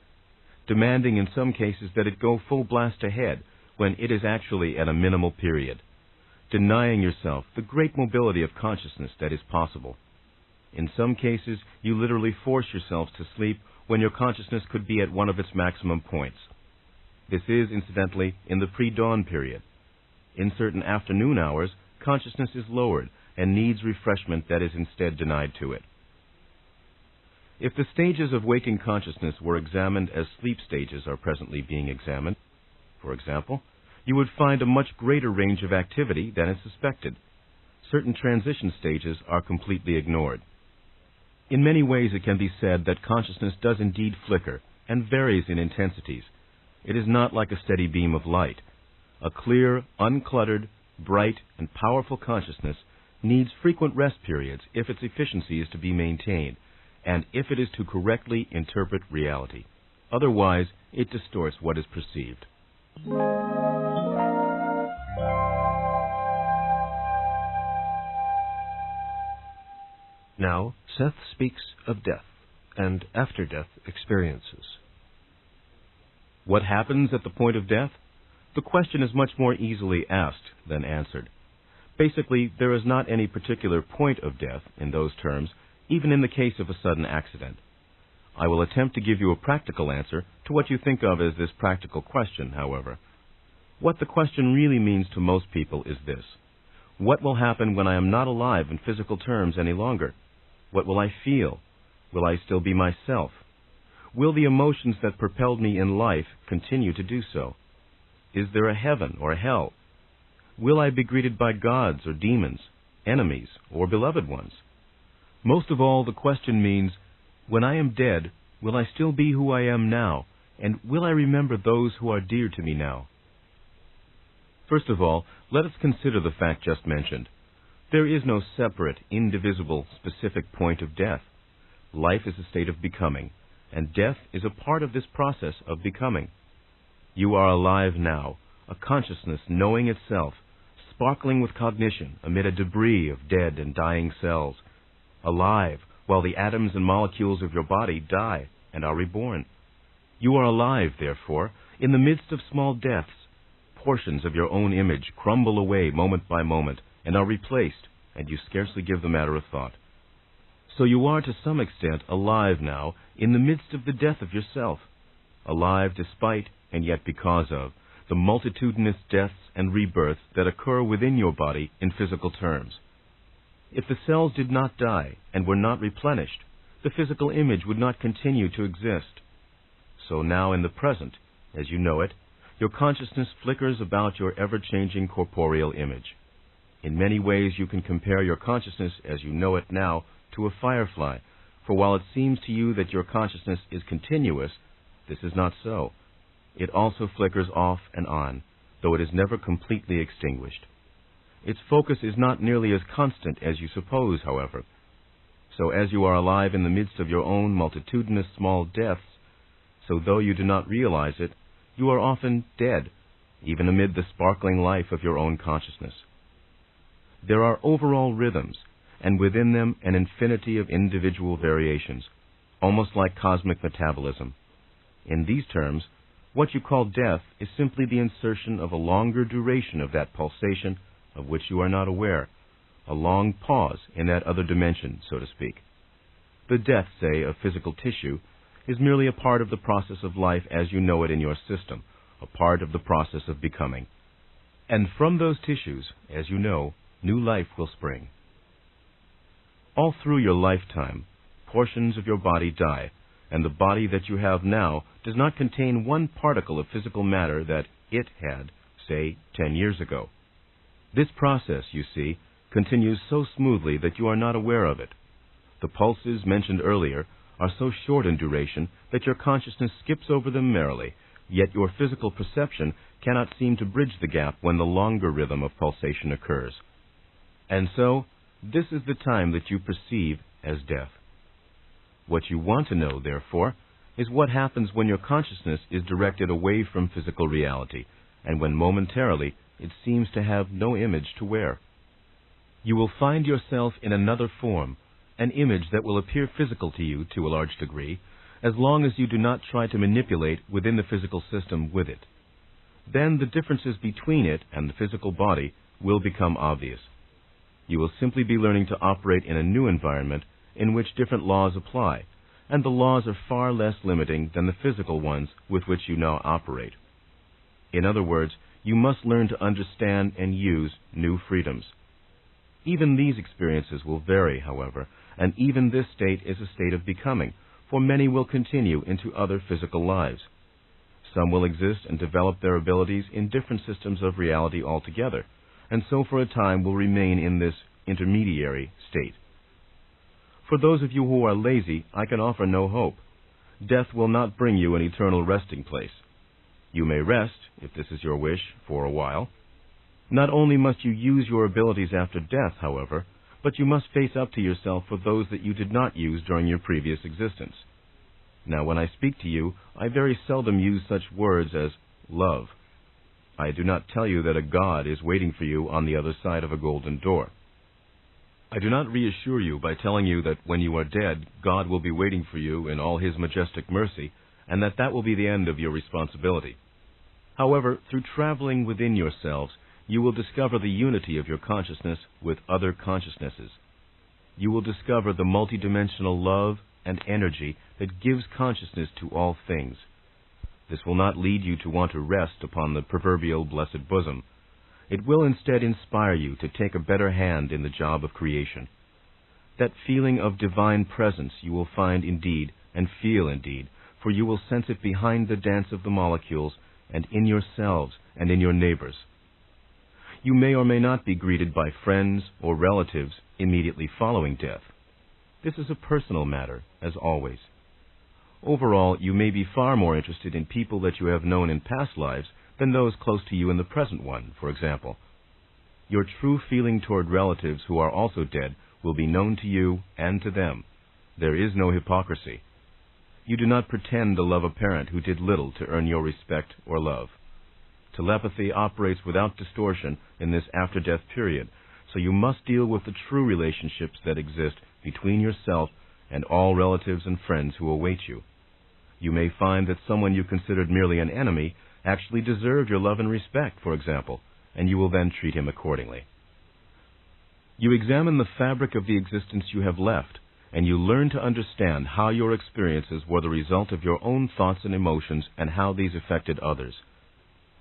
demanding in some cases that it go full blast ahead when it is actually at a minimal period, denying yourself the great mobility of consciousness that is possible. In some cases, you literally force yourselves to sleep when your consciousness could be at one of its maximum points. This is, incidentally, in the pre-dawn period. In certain afternoon hours, consciousness is lowered and needs refreshment that is instead denied to it. If the stages of waking consciousness were examined as sleep stages are presently being examined, for example, you would find a much greater range of activity than is suspected. Certain transition stages are completely ignored. In many ways it can be said that consciousness does indeed flicker and varies in intensities. It is not like a steady beam of light. A clear, uncluttered, bright, and powerful consciousness needs frequent rest periods if its efficiency is to be maintained, and if it is to correctly interpret reality. Otherwise, it distorts what is perceived. Now, Seth speaks of death and after-death experiences. What happens at the point of death? The question is much more easily asked than answered. Basically, there is not any particular point of death in those terms, even in the case of a sudden accident. I will attempt to give you a practical answer to what you think of as this practical question, however. What the question really means to most people is this: what will happen when I am not alive in physical terms any longer? What will I feel? Will I still be myself? Will the emotions that propelled me in life continue to do so? Is there a heaven or a hell? Will I be greeted by gods or demons, enemies or beloved ones? Most of all, the question means, when I am dead, will I still be who I am now, and will I remember those who are dear to me now? First of all, let us consider the fact just mentioned. There is no separate, indivisible, specific point of death. Life is a state of becoming, and death is a part of this process of becoming. You are alive now, a consciousness knowing itself, sparkling with cognition amid a debris of dead and dying cells, alive while the atoms and molecules of your body die and are reborn. You are alive, therefore, in the midst of small deaths. Portions of your own image crumble away moment by moment and are replaced, and you scarcely give the matter a thought. So you are to some extent alive now in the midst of the death of yourself, alive despite and yet because of the multitudinous deaths and rebirths that occur within your body in physical terms. If the cells did not die and were not replenished, the physical image would not continue to exist. So now in the present, as you know it, your consciousness flickers about your ever-changing corporeal image. In many ways you can compare your consciousness as you know it now to a firefly, for while it seems to you that your consciousness is continuous, this is not so. It also flickers off and on, though it is never completely extinguished. Its focus is not nearly as constant as you suppose, however. So as you are alive in the midst of your own multitudinous small deaths, so though you do not realize it, you are often dead, even amid the sparkling life of your own consciousness. There are overall rhythms, and within them an infinity of individual variations, almost like cosmic metabolism. In these terms, what you call death is simply the insertion of a longer duration of that pulsation of which you are not aware, a long pause in that other dimension, so to speak. The death, say, of physical tissue is merely a part of the process of life as you know it in your system, a part of the process of becoming. And from those tissues, as you know, new life will spring. All through your lifetime, portions of your body die, and the body that you have now does not contain one particle of physical matter that it had, say, 10 years ago. This process, you see, continues so smoothly that you are not aware of it. The pulses mentioned earlier are so short in duration that your consciousness skips over them merrily, yet your physical perception cannot seem to bridge the gap when the longer rhythm of pulsation occurs. And so, this is the time that you perceive as death. What you want to know, therefore, is what happens when your consciousness is directed away from physical reality, and when momentarily it seems to have no image to wear. You will find yourself in another form, an image that will appear physical to you to a large degree, as long as you do not try to manipulate within the physical system with it. Then the differences between it and the physical body will become obvious. You will simply be learning to operate in a new environment in which different laws apply, and the laws are far less limiting than the physical ones with which you now operate. In other words, you must learn to understand and use new freedoms. Even these experiences will vary, however, and even this state is a state of becoming, for many will continue into other physical lives. Some will exist and develop their abilities in different systems of reality altogether, and so for a time will remain in this intermediary state. For those of you who are lazy, I can offer no hope. Death will not bring you an eternal resting place. You may rest, if this is your wish, for a while. Not only must you use your abilities after death, however, but you must face up to yourself for those that you did not use during your previous existence. Now, when I speak to you, I very seldom use such words as love. I do not tell you that a God is waiting for you on the other side of a golden door. I do not reassure you by telling you that when you are dead, God will be waiting for you in all His majestic mercy, and that will be the end of your responsibility. However, through traveling within yourselves, you will discover the unity of your consciousness with other consciousnesses. You will discover the multidimensional love and energy that gives consciousness to all things. This will not lead you to want to rest upon the proverbial blessed bosom. It will instead inspire you to take a better hand in the job of creation. That feeling of divine presence you will find indeed, and feel indeed, for you will sense it behind the dance of the molecules, and in yourselves, and in your neighbors. You may or may not be greeted by friends or relatives immediately following death. This is a personal matter, as always. Overall, you may be far more interested in people that you have known in past lives than those close to you in the present one, for example. Your true feeling toward relatives who are also dead will be known to you and to them. There is no hypocrisy. You do not pretend to love a parent who did little to earn your respect or love. Telepathy operates without distortion in this after-death period, so you must deal with the true relationships that exist between yourself and all relatives and friends who await you. You may find that someone you considered merely an enemy actually deserved your love and respect, for example, and you will then treat him accordingly. You examine the fabric of the existence you have left, and you learn to understand how your experiences were the result of your own thoughts and emotions and how these affected others.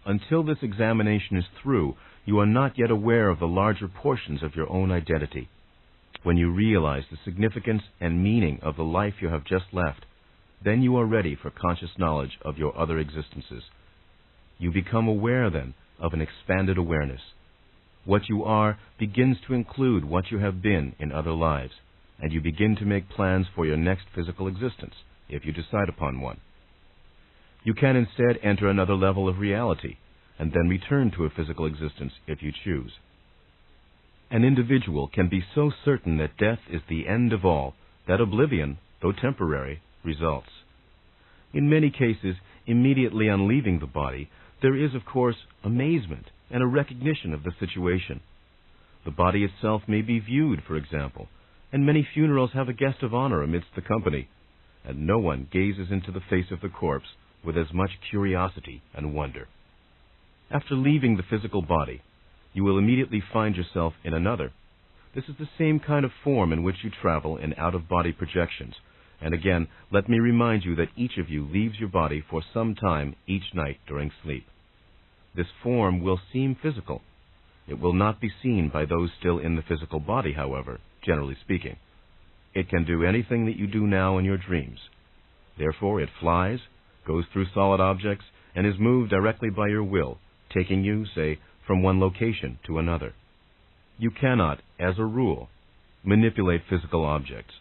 Until this examination is through, you are not yet aware of the larger portions of your own identity. When you realize the significance and meaning of the life you have just left, then you are ready for conscious knowledge of your other existences. You become aware, then, of an expanded awareness. What you are begins to include what you have been in other lives, and you begin to make plans for your next physical existence, if you decide upon one. You can instead enter another level of reality, and then return to a physical existence if you choose. An individual can be so certain that death is the end of all that oblivion, though temporary, results. In many cases, immediately on leaving the body, there is, of course, amazement and a recognition of the situation. The body itself may be viewed, for example, and many funerals have a guest of honor amidst the company, and no one gazes into the face of the corpse with as much curiosity and wonder. After leaving the physical body, you will immediately find yourself in another. This is the same kind of form in which you travel in out-of-body projections. And again, let me remind you that each of you leaves your body for some time each night during sleep. This form will seem physical. It will not be seen by those still in the physical body, however, generally speaking. It can do anything that you do now in your dreams. Therefore, it flies, goes through solid objects, and is moved directly by your will, taking you, say, from one location to another. You cannot, as a rule, manipulate physical objects.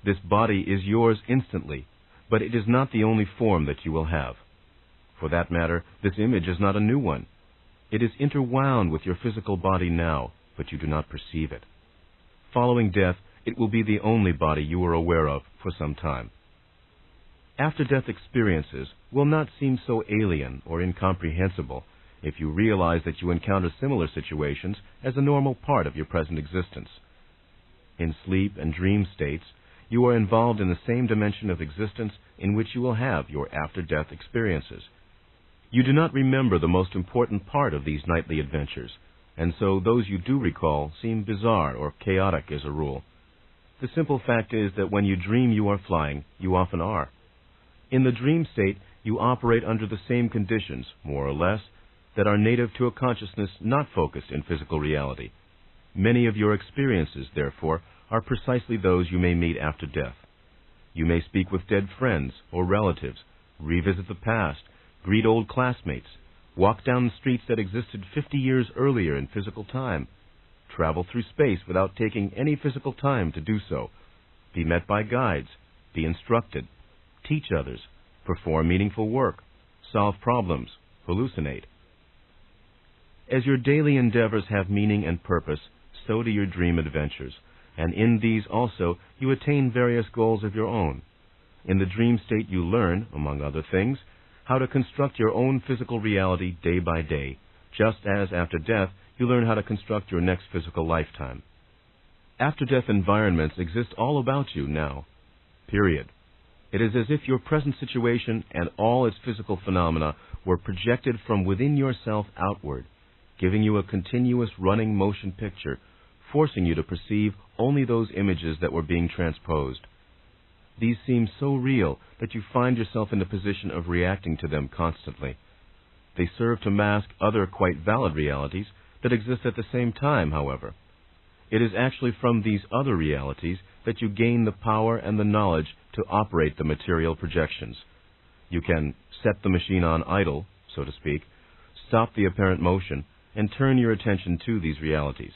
This body is yours instantly, but it is not the only form that you will have. For that matter, this image is not a new one. It is interwound with your physical body now, but you do not perceive it. Following death, it will be the only body you are aware of for some time. After-death experiences will not seem so alien or incomprehensible if you realize that you encounter similar situations as a normal part of your present existence. In sleep and dream states, you are involved in the same dimension of existence in which you will have your after-death experiences. You do not remember the most important part of these nightly adventures, and so those you do recall seem bizarre or chaotic as a rule. The simple fact is that when you dream you are flying, you often are. In the dream state, you operate under the same conditions, more or less, that are native to a consciousness not focused in physical reality. Many of your experiences, therefore, are precisely those you may meet after death. You may speak with dead friends or relatives, revisit the past, greet old classmates, walk down the streets that existed 50 years earlier in physical time, travel through space without taking any physical time to do so, be met by guides, be instructed, teach others, perform meaningful work, solve problems, hallucinate. As your daily endeavors have meaning and purpose, so do your dream adventures, and in these also you attain various goals of your own. In the dream state you learn, among other things, how to construct your own physical reality day by day, just as after death you learn how to construct your next physical lifetime. After-death environments exist all about you now. Period. It is as if your present situation and all its physical phenomena were projected from within yourself outward, giving you a continuous running motion picture, forcing you to perceive only those images that were being transposed. These seem so real that you find yourself in the position of reacting to them constantly. They serve to mask other quite valid realities that exist at the same time, however. It is actually from these other realities that you gain the power and the knowledge to operate the material projections. You can set the machine on idle, so to speak, stop the apparent motion, and turn your attention to these realities.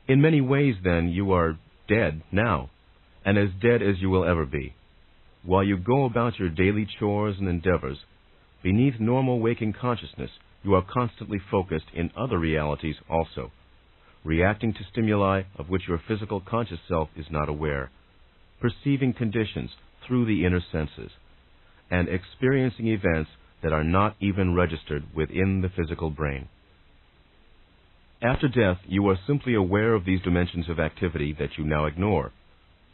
In many ways, then, you are dead now, and as dead as you will ever be. While you go about your daily chores and endeavors, beneath normal waking consciousness, you are constantly focused in other realities also, reacting to stimuli of which your physical conscious self is not aware, perceiving conditions through the inner senses, and experiencing events that are not even registered within the physical brain. After death, you are simply aware of these dimensions of activity that you now ignore.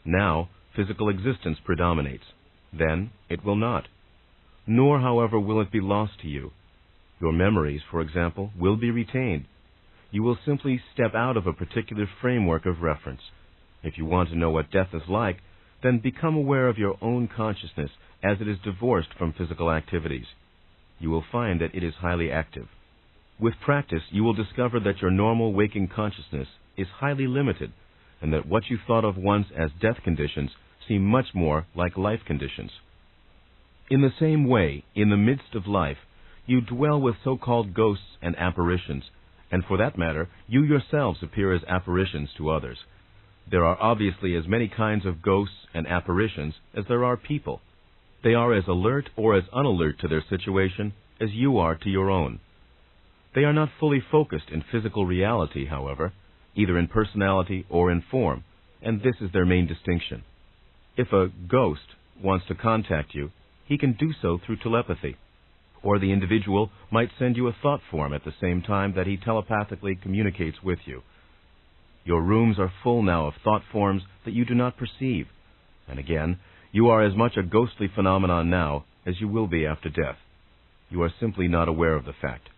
Now, physical existence predominates. Then, it will not. Nor, however, will it be lost to you. Your memories, for example, will be retained. You will simply step out of a particular framework of reference. If you want to know what death is like, then become aware of your own consciousness as it is divorced from physical activities. You will find that it is highly active. With practice, you will discover that your normal waking consciousness is highly limited, and that what you thought of once as death conditions seem much more like life conditions. In the same way, in the midst of life, you dwell with so-called ghosts and apparitions, and for that matter, you yourselves appear as apparitions to others. There are obviously as many kinds of ghosts and apparitions as there are people. They are as alert or as unalert to their situation as you are to your own. They are not fully focused in physical reality, however, either in personality or in form, and this is their main distinction. If a ghost wants to contact you, he can do so through telepathy, or the individual might send you a thought form at the same time that he telepathically communicates with you. Your rooms are full now of thought forms that you do not perceive, and again, you are as much a ghostly phenomenon now as you will be after death. You are simply not aware of the fact.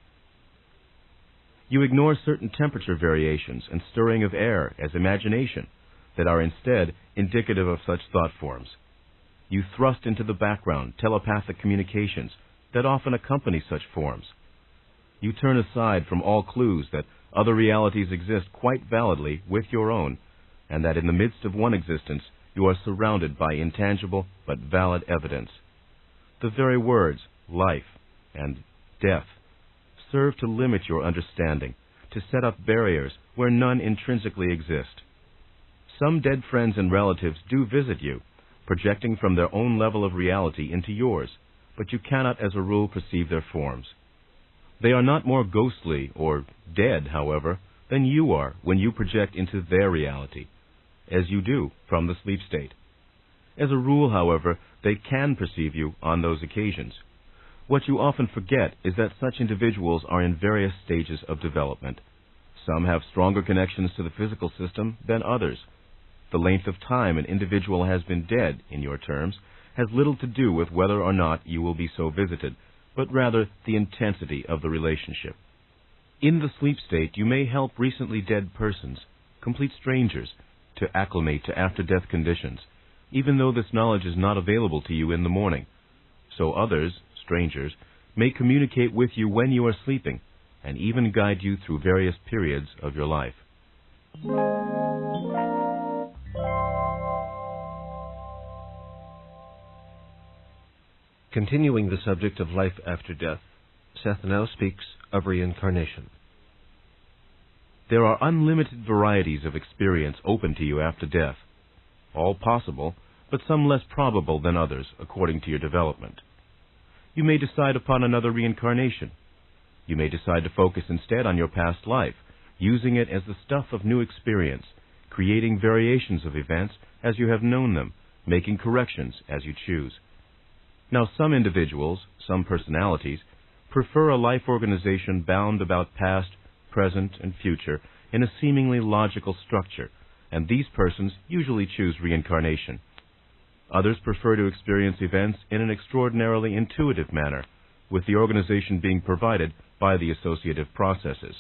You ignore certain temperature variations and stirring of air as imagination that are instead indicative of such thought forms. You thrust into the background telepathic communications that often accompany such forms. You turn aside from all clues that other realities exist quite validly with your own, and that in the midst of one existence you are surrounded by intangible but valid evidence. The very words, life and death, serve to limit your understanding, to set up barriers where none intrinsically exist. Some dead friends and relatives do visit you, projecting from their own level of reality into yours, but you cannot as a rule perceive their forms. They are not more ghostly or dead, however, than you are when you project into their reality, as you do from the sleep state. As a rule, however, they can perceive you on those occasions. What you often forget is that such individuals are in various stages of development. Some have stronger connections to the physical system than others. The length of time an individual has been dead, in your terms, has little to do with whether or not you will be so visited, but rather the intensity of the relationship. In the sleep state, you may help recently dead persons, complete strangers, to acclimate to after-death conditions, even though this knowledge is not available to you in the morning. So others, strangers, may communicate with you when you are sleeping, and even guide you through various periods of your life. Continuing the subject of life after death, Seth now speaks of reincarnation. There are unlimited varieties of experience open to you after death, all possible, but some less probable than others according to your development. You may decide upon another reincarnation. You may decide to focus instead on your past life, using it as the stuff of new experience, creating variations of events as you have known them, making corrections as you choose. Now, some individuals, some personalities, prefer a life organization bound about past, present, and future in a seemingly logical structure, and these persons usually choose reincarnation. Others prefer to experience events in an extraordinarily intuitive manner, with the organization being provided by the associative processes.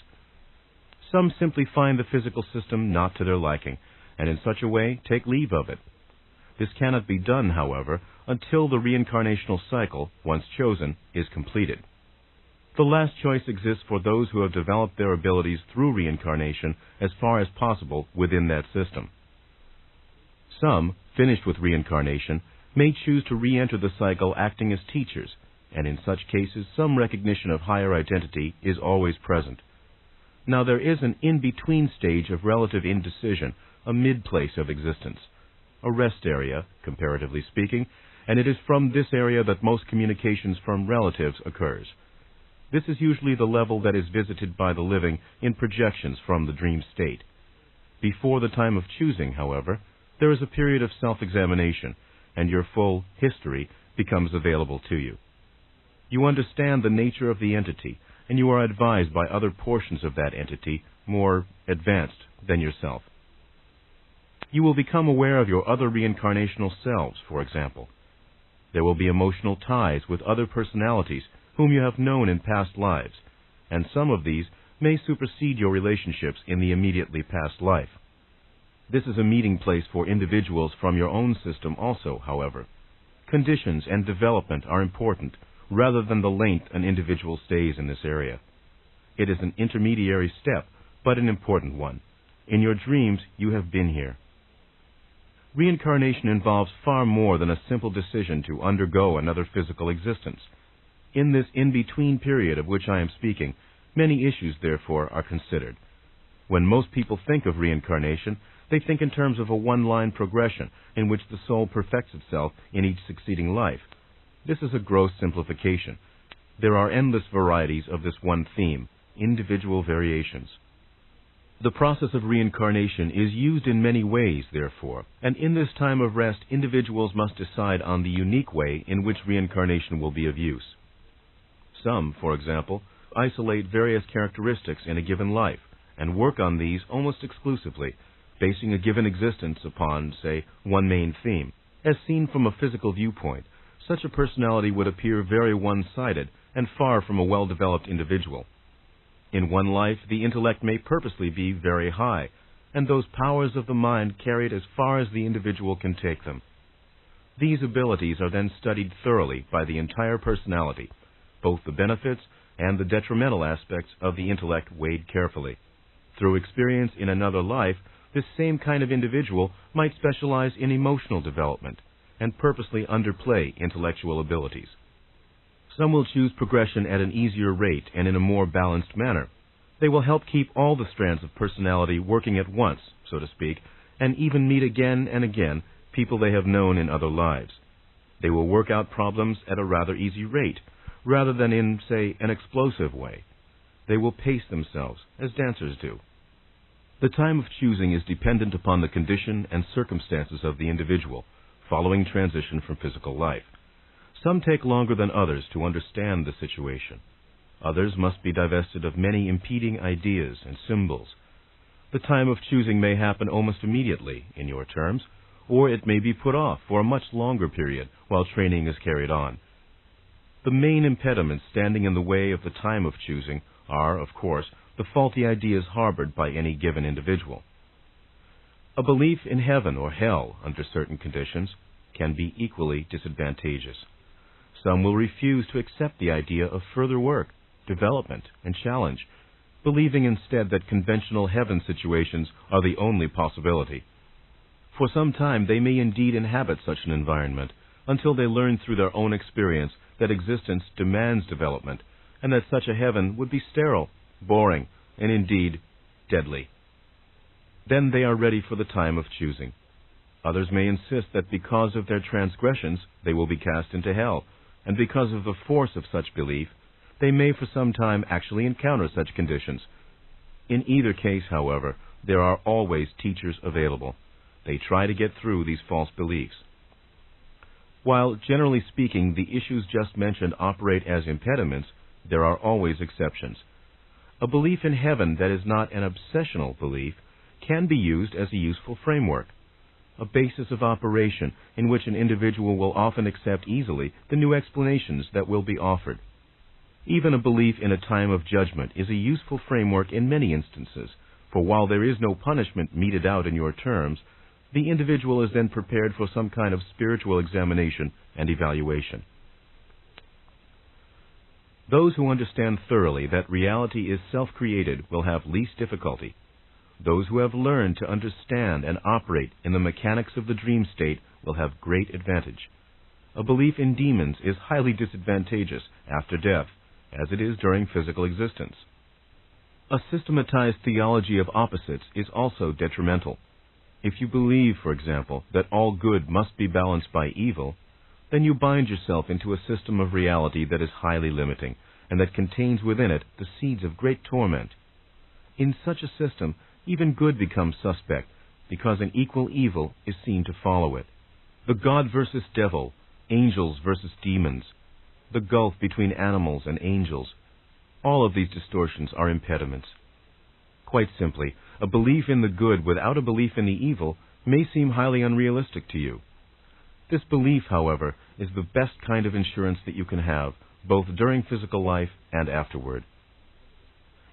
Some simply find the physical system not to their liking, and in such a way take leave of it. This cannot be done, however, until the reincarnational cycle, once chosen, is completed. The last choice exists for those who have developed their abilities through reincarnation as far as possible within that system. Some, finished with reincarnation, may choose to re-enter the cycle acting as teachers, and in such cases some recognition of higher identity is always present. Now there is an in-between stage of relative indecision, a mid-place of existence, a rest area, comparatively speaking, and it is from this area that most communications from relatives occurs. This is usually the level that is visited by the living in projections from the dream state. Before the time of choosing, however, there is a period of self-examination, and your full history becomes available to you. You understand the nature of the entity, and you are advised by other portions of that entity, more advanced than yourself. You will become aware of your other reincarnational selves, for example. There will be emotional ties with other personalities whom you have known in past lives, and some of these may supersede your relationships in the immediately past life. This is a meeting place for individuals from your own system also, however. Conditions and development are important, rather than the length an individual stays in this area. It is an intermediary step, but an important one. In your dreams, you have been here. Reincarnation involves far more than a simple decision to undergo another physical existence. In this in-between period of which I am speaking, many issues, therefore, are considered. When most people think of reincarnation, they think in terms of a one-line progression in which the soul perfects itself in each succeeding life. This is a gross simplification. There are endless varieties of this one theme, individual variations. The process of reincarnation is used in many ways, therefore, and in this time of rest, individuals must decide on the unique way in which reincarnation will be of use. Some, for example, isolate various characteristics in a given life and work on these almost exclusively, basing a given existence upon, say, one main theme. As seen from a physical viewpoint, such a personality would appear very one-sided and far from a well-developed individual. In one life, the intellect may purposely be very high, and those powers of the mind carried as far as the individual can take them. These abilities are then studied thoroughly by the entire personality, both the benefits and the detrimental aspects of the intellect weighed carefully. Through experience in another life, this same kind of individual might specialize in emotional development and purposely underplay intellectual abilities. Some will choose progression at an easier rate and in a more balanced manner. They will help keep all the strands of personality working at once, so to speak, and even meet again and again people they have known in other lives. They will work out problems at a rather easy rate, rather than in, say, an explosive way. They will pace themselves, as dancers do. The time of choosing is dependent upon the condition and circumstances of the individual, following transition from physical life. Some take longer than others to understand the situation. Others must be divested of many impeding ideas and symbols. The time of choosing may happen almost immediately, in your terms, or it may be put off for a much longer period while training is carried on. The main impediments standing in the way of the time of choosing are, of course, the faulty ideas harbored by any given individual. A belief in heaven or hell under certain conditions can be equally disadvantageous. Some will refuse to accept the idea of further work, development, and challenge, believing instead that conventional heaven situations are the only possibility. For some time they may indeed inhabit such an environment, until they learn through their own experience that existence demands development, and that such a heaven would be sterile, boring, and indeed deadly. Then they are ready for the time of choosing. Others may insist that because of their transgressions they will be cast into hell, and because of the force of such belief, they may for some time actually encounter such conditions. In either case, however, there are always teachers available. They try to get through these false beliefs. While, generally speaking, the issues just mentioned operate as impediments, there are always exceptions. A belief in heaven that is not an obsessional belief can be used as a useful framework, a basis of operation in which an individual will often accept easily the new explanations that will be offered. Even a belief in a time of judgment is a useful framework in many instances, for while there is no punishment meted out in your terms, the individual is then prepared for some kind of spiritual examination and evaluation. Those who understand thoroughly that reality is self-created will have least difficulty. Those who have learned to understand and operate in the mechanics of the dream state will have great advantage. A belief in demons is highly disadvantageous after death, as it is during physical existence. A systematized theology of opposites is also detrimental. If you believe, for example, that all good must be balanced by evil, then you bind yourself into a system of reality that is highly limiting, and that contains within it the seeds of great torment. In such a system, even good becomes suspect, because an equal evil is seen to follow it. The God versus devil, angels versus demons, the gulf between animals and angels, all of these distortions are impediments. Quite simply, a belief in the good without a belief in the evil may seem highly unrealistic to you. This belief, however, is the best kind of insurance that you can have, both during physical life and afterward.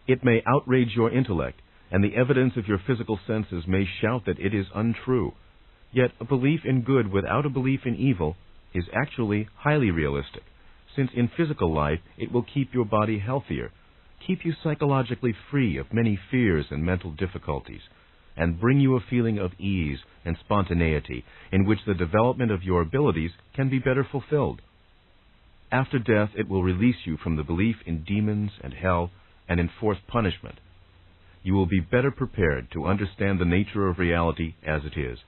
It may outrage your intellect, and the evidence of your physical senses may shout that it is untrue. Yet a belief in good without a belief in evil is actually highly realistic, since in physical life it will keep your body healthier, keep you psychologically free of many fears and mental difficulties, and bring you a feeling of ease and spontaneity in which the development of your abilities can be better fulfilled. After death, it will release you from the belief in demons and hell and enforced punishment. You will be better prepared to understand the nature of reality as it is.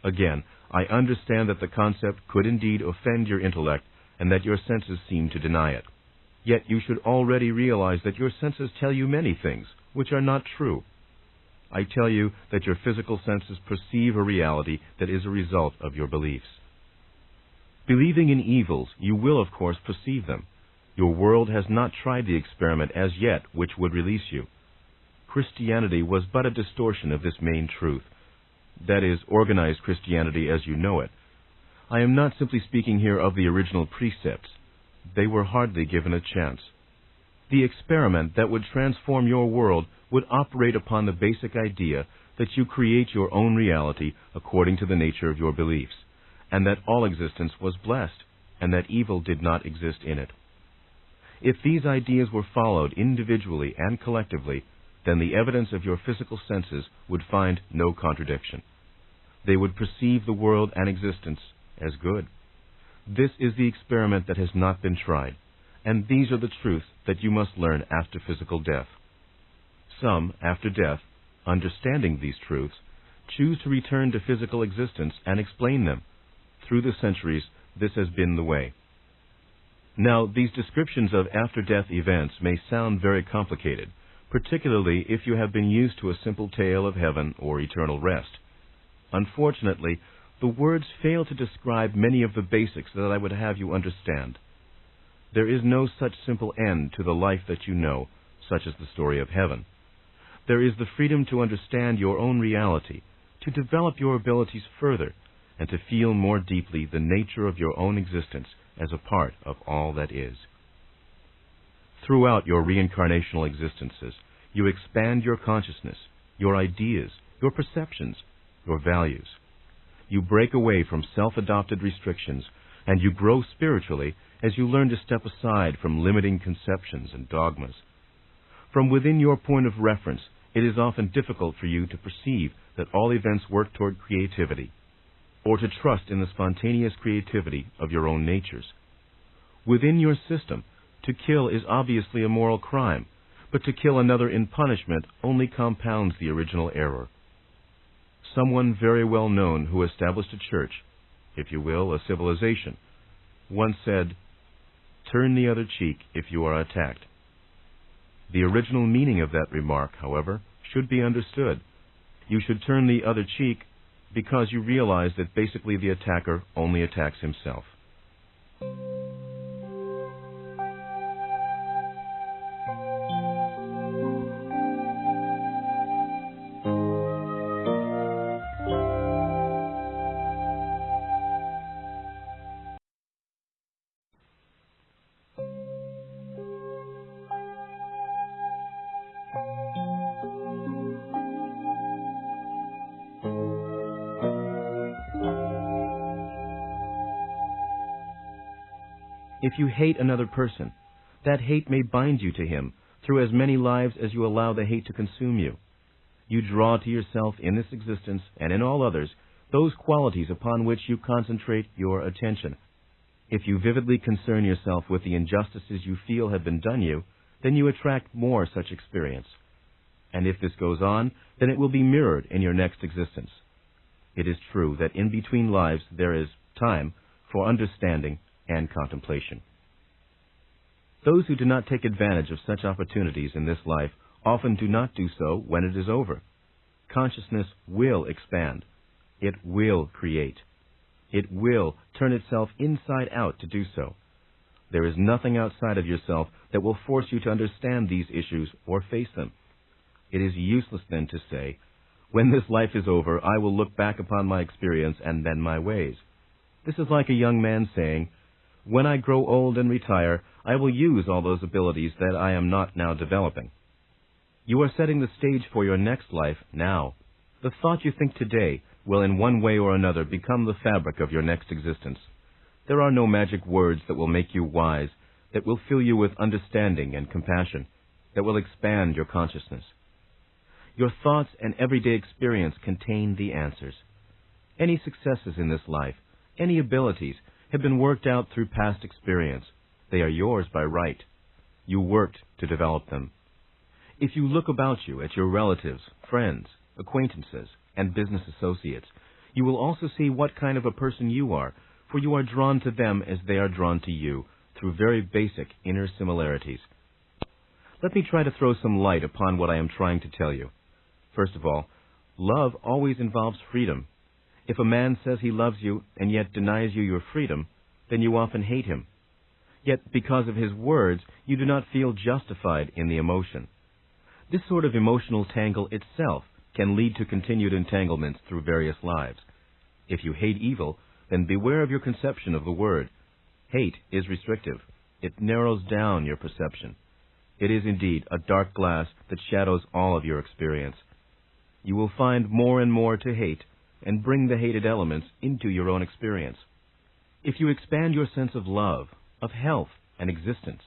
Again, I understand that the concept could indeed offend your intellect and that your senses seem to deny it. Yet you should already realize that your senses tell you many things which are not true. I tell you that your physical senses perceive a reality that is a result of your beliefs. Believing in evils, you will, of course, perceive them. Your world has not tried the experiment as yet which would release you. Christianity was but a distortion of this main truth. That is, organized Christianity as you know it. I am not simply speaking here of the original precepts. They were hardly given a chance. The experiment that would transform your world would operate upon the basic idea that you create your own reality according to the nature of your beliefs, and that all existence was blessed, and that evil did not exist in it. If these ideas were followed individually and collectively, then the evidence of your physical senses would find no contradiction. They would perceive the world and existence as good. This is the experiment that has not been tried, and these are the truths that you must learn after physical death. Some, after death, understanding these truths, choose to return to physical existence and explain them. Through the centuries, this has been the way. Now, these descriptions of after-death events may sound very complicated, particularly if you have been used to a simple tale of heaven or eternal rest. Unfortunately, the words fail to describe many of the basics that I would have you understand. There is no such simple end to the life that you know, such as the story of heaven. There is the freedom to understand your own reality, to develop your abilities further, and to feel more deeply the nature of your own existence as a part of all that is. Throughout your reincarnational existences, you expand your consciousness, your ideas, your perceptions, your values. You break away from self-adopted restrictions, and you grow spiritually as you learn to step aside from limiting conceptions and dogmas. From within your point of reference, it is often difficult for you to perceive that all events work toward creativity, or to trust in the spontaneous creativity of your own natures. Within your system, to kill is obviously a moral crime, but to kill another in punishment only compounds the original error. Someone very well known who established a church, if you will, a civilization, once said, "Turn the other cheek if you are attacked." The original meaning of that remark, however, should be understood. You should turn the other cheek because you realize that basically the attacker only attacks himself. If you hate another person, that hate may bind you to him through as many lives as you allow the hate to consume you. You draw to yourself in this existence and in all others those qualities upon which you concentrate your attention. If you vividly concern yourself with the injustices you feel have been done you, then you attract more such experience. And if this goes on, then it will be mirrored in your next existence. It is true that in between lives there is time for understanding and contemplation. Those who do not take advantage of such opportunities in this life often do not do so when it is over. Consciousness will expand. It will create. It will turn itself inside out to do so. There is nothing outside of yourself that will force you to understand these issues or face them. It is useless then to say, "When this life is over, I will look back upon my experience and then my ways." This is like a young man saying, "When I grow old and retire, I will use all those abilities that I am not now developing." You are setting the stage for your next life now. The thought you think today will in one way or another become the fabric of your next existence. There are no magic words that will make you wise, that will fill you with understanding and compassion, that will expand your consciousness. Your thoughts and everyday experience contain the answers. Any successes in this life, any abilities, have been worked out through past experience. They are yours by right. You worked to develop them. If you look about you at your relatives, friends, acquaintances, and business associates, you will also see what kind of a person you are, for you are drawn to them as they are drawn to you, through very basic inner similarities. Let me try to throw some light upon what I am trying to tell you. First of all, love always involves freedom. If a man says he loves you and yet denies you your freedom, then you often hate him. Yet, because of his words, you do not feel justified in the emotion. This sort of emotional tangle itself can lead to continued entanglements through various lives. If you hate evil, then beware of your conception of the word. Hate is restrictive. It narrows down your perception. It is indeed a dark glass that shadows all of your experience. You will find more and more to hate and bring the hated elements into your own experience. If you expand your sense of love, of health and existence,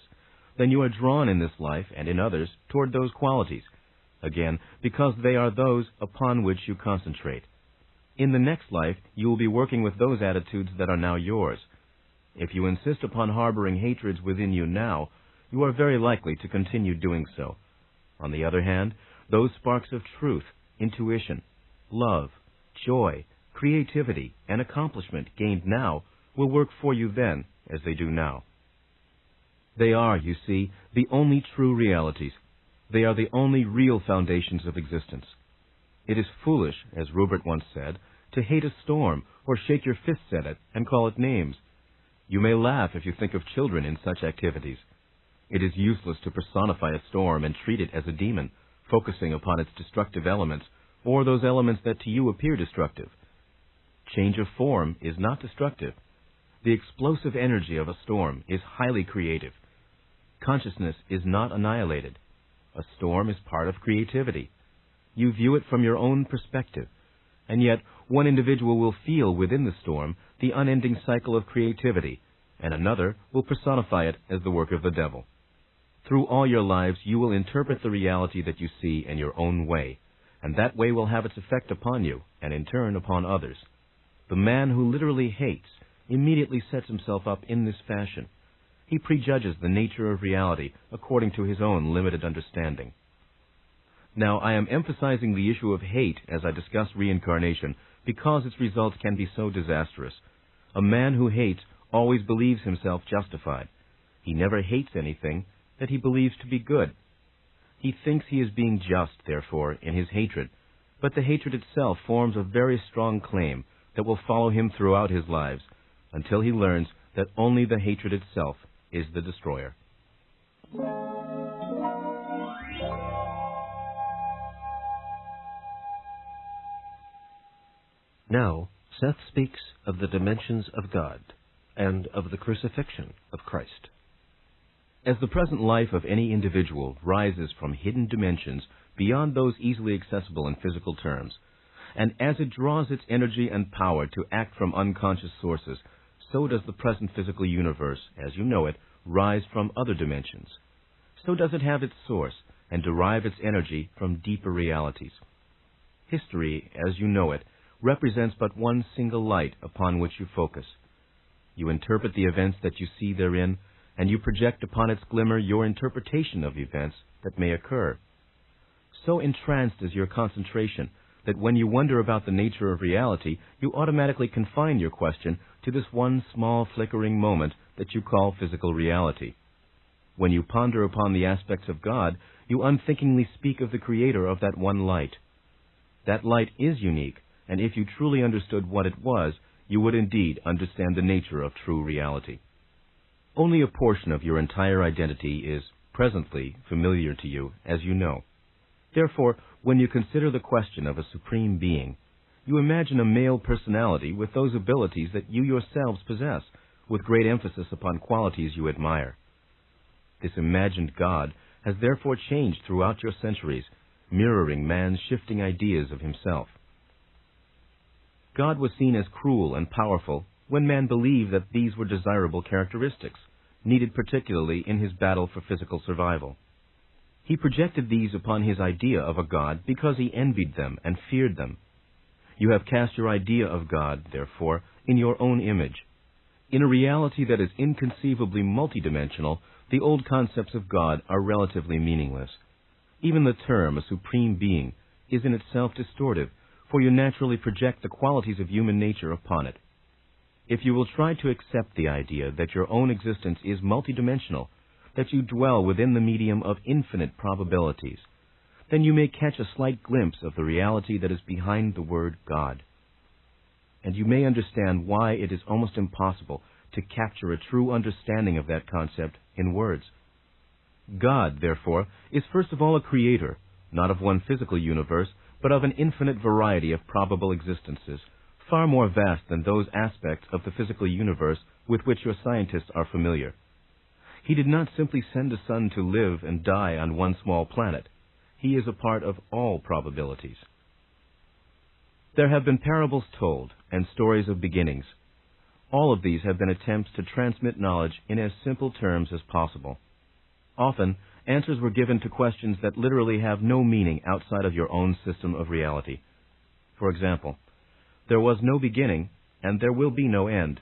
then you are drawn in this life and in others toward those qualities, again, because they are those upon which you concentrate. In the next life, you will be working with those attitudes that are now yours. If you insist upon harboring hatreds within you now, you are very likely to continue doing so. On the other hand, those sparks of truth, intuition, love, joy, creativity, and accomplishment gained now will work for you then as they do now. They are, you see, the only true realities. They are the only real foundations of existence. It is foolish, as Rupert once said, to hate a storm or shake your fists at it and call it names. You may laugh if you think of children in such activities. It is useless to personify a storm and treat it as a demon, focusing upon its destructive elements, or those elements that to you appear destructive. Change of form is not destructive. The explosive energy of a storm is highly creative. Consciousness is not annihilated. A storm is part of creativity. You view it from your own perspective, and yet one individual will feel within the storm the unending cycle of creativity, and another will personify it as the work of the devil. Through all your lives, you will interpret the reality that you see in your own way, and that way will have its effect upon you, and in turn upon others. The man who literally hates immediately sets himself up in this fashion. He prejudges the nature of reality according to his own limited understanding. Now, I am emphasizing the issue of hate as I discuss reincarnation because its results can be so disastrous. A man who hates always believes himself justified. He never hates anything that he believes to be good. He thinks he is being just, therefore, in his hatred, but the hatred itself forms a very strong claim that will follow him throughout his lives until he learns that only the hatred itself is the destroyer. Now, Seth speaks of the dimensions of God and of the crucifixion of Christ. As the present life of any individual rises from hidden dimensions beyond those easily accessible in physical terms, and as it draws its energy and power to act from unconscious sources, so does the present physical universe, as you know it, rise from other dimensions. So does it have its source and derive its energy from deeper realities. History, as you know it, represents but one single light upon which you focus. You interpret the events that you see therein, and you project upon its glimmer your interpretation of events that may occur. So entranced is your concentration that when you wonder about the nature of reality, you automatically confine your question to this one small flickering moment that you call physical reality. When you ponder upon the aspects of God, you unthinkingly speak of the Creator of that one light. That light is unique, and if you truly understood what it was, you would indeed understand the nature of true reality. Only a portion of your entire identity is, presently, familiar to you, as you know. Therefore, when you consider the question of a supreme being, you imagine a male personality with those abilities that you yourselves possess, with great emphasis upon qualities you admire. This imagined God has therefore changed throughout your centuries, mirroring man's shifting ideas of himself. God was seen as cruel and powerful when man believed that these were desirable characteristics, needed particularly in his battle for physical survival. He projected these upon his idea of a God because he envied them and feared them. You have cast your idea of God, therefore, in your own image. In a reality that is inconceivably multidimensional, the old concepts of God are relatively meaningless. Even the term, a supreme being, is in itself distortive, for you naturally project the qualities of human nature upon it. If you will try to accept the idea that your own existence is multidimensional, that you dwell within the medium of infinite probabilities, then you may catch a slight glimpse of the reality that is behind the word God. And you may understand why it is almost impossible to capture a true understanding of that concept in words. God, therefore, is first of all a creator, not of one physical universe, but of an infinite variety of probable existences, far more vast than those aspects of the physical universe with which your scientists are familiar. He did not simply send a son to live and die on one small planet. He is a part of all probabilities. There have been parables told and stories of beginnings. All of these have been attempts to transmit knowledge in as simple terms as possible. Often, answers were given to questions that literally have no meaning outside of your own system of reality. For example, there was no beginning, and there will be no end.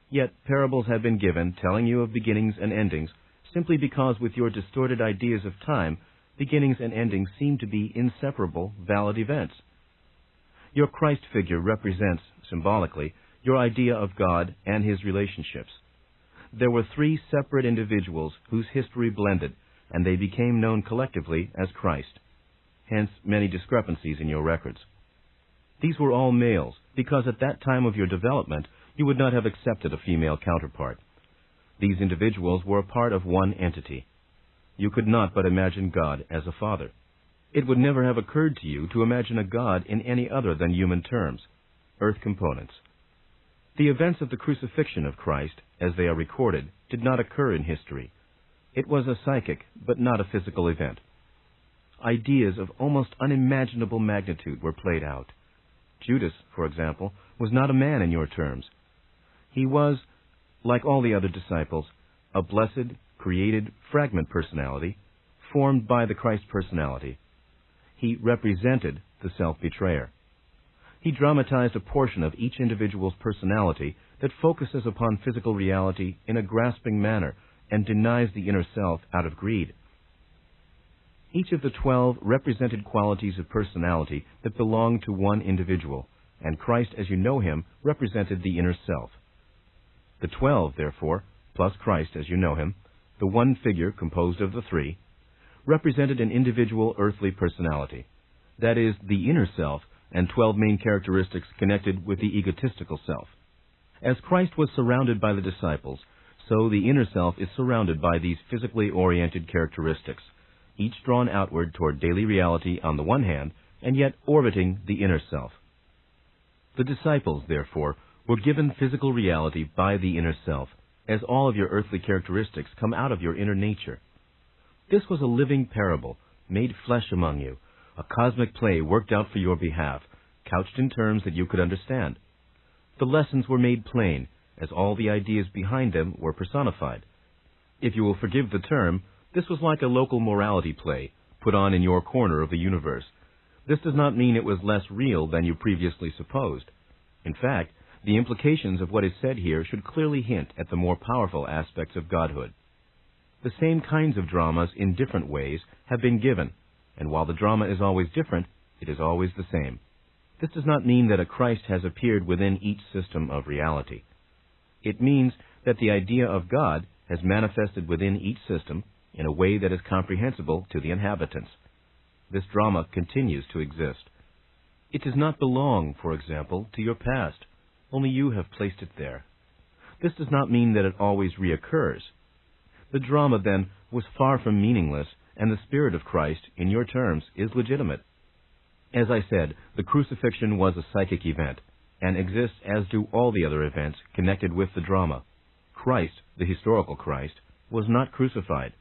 Yet parables have been given telling you of beginnings and endings simply because with your distorted ideas of time, beginnings and endings seem to be inseparable, valid events. Your Christ figure represents, symbolically, your idea of God and His relationships. There were three separate individuals whose history blended, and they became known collectively as Christ. Hence, many discrepancies in your records. These were all males, because at that time of your development, you would not have accepted a female counterpart. These individuals were a part of one entity. You could not but imagine God as a father. It would never have occurred to you to imagine a God in any other than human terms, earth components. The events of the crucifixion of Christ, as they are recorded, did not occur in history. It was a psychic, but not a physical event. Ideas of almost unimaginable magnitude were played out. Judas, for example, was not a man in your terms. He was, like all the other disciples, a blessed, created fragment personality, formed by the Christ personality. He represented the self-betrayer. He dramatized a portion of each individual's personality that focuses upon physical reality in a grasping manner and denies the inner self out of greed. Each of the 12 represented qualities of personality that belonged to one individual, and Christ as you know Him represented the inner self. The 12, therefore, plus Christ as you know Him, the one figure composed of the three, represented an individual earthly personality, that is, the inner self, and 12 main characteristics connected with the egotistical self. As Christ was surrounded by the disciples, so the inner self is surrounded by these physically oriented characteristics, each drawn outward toward daily reality on the one hand, and yet orbiting the inner self. The disciples, therefore, were given physical reality by the inner self, as all of your earthly characteristics come out of your inner nature. This was a living parable, made flesh among you, a cosmic play worked out for your behalf, couched in terms that you could understand. The lessons were made plain, as all the ideas behind them were personified. If you will forgive the term, this was like a local morality play, put on in your corner of the universe. This does not mean it was less real than you previously supposed. In fact, the implications of what is said here should clearly hint at the more powerful aspects of Godhood. The same kinds of dramas in different ways have been given, and while the drama is always different, it is always the same. This does not mean that a Christ has appeared within each system of reality. It means that the idea of God has manifested within each system in a way that is comprehensible to the inhabitants. This drama continues to exist. It does not belong, for example, to your past. Only you have placed it there. This does not mean that it always reoccurs. The drama, then, was far from meaningless, and the Spirit of Christ, in your terms, is legitimate. As I said, the crucifixion was a psychic event, and exists as do all the other events connected with the drama. Christ, the historical Christ, was not crucified.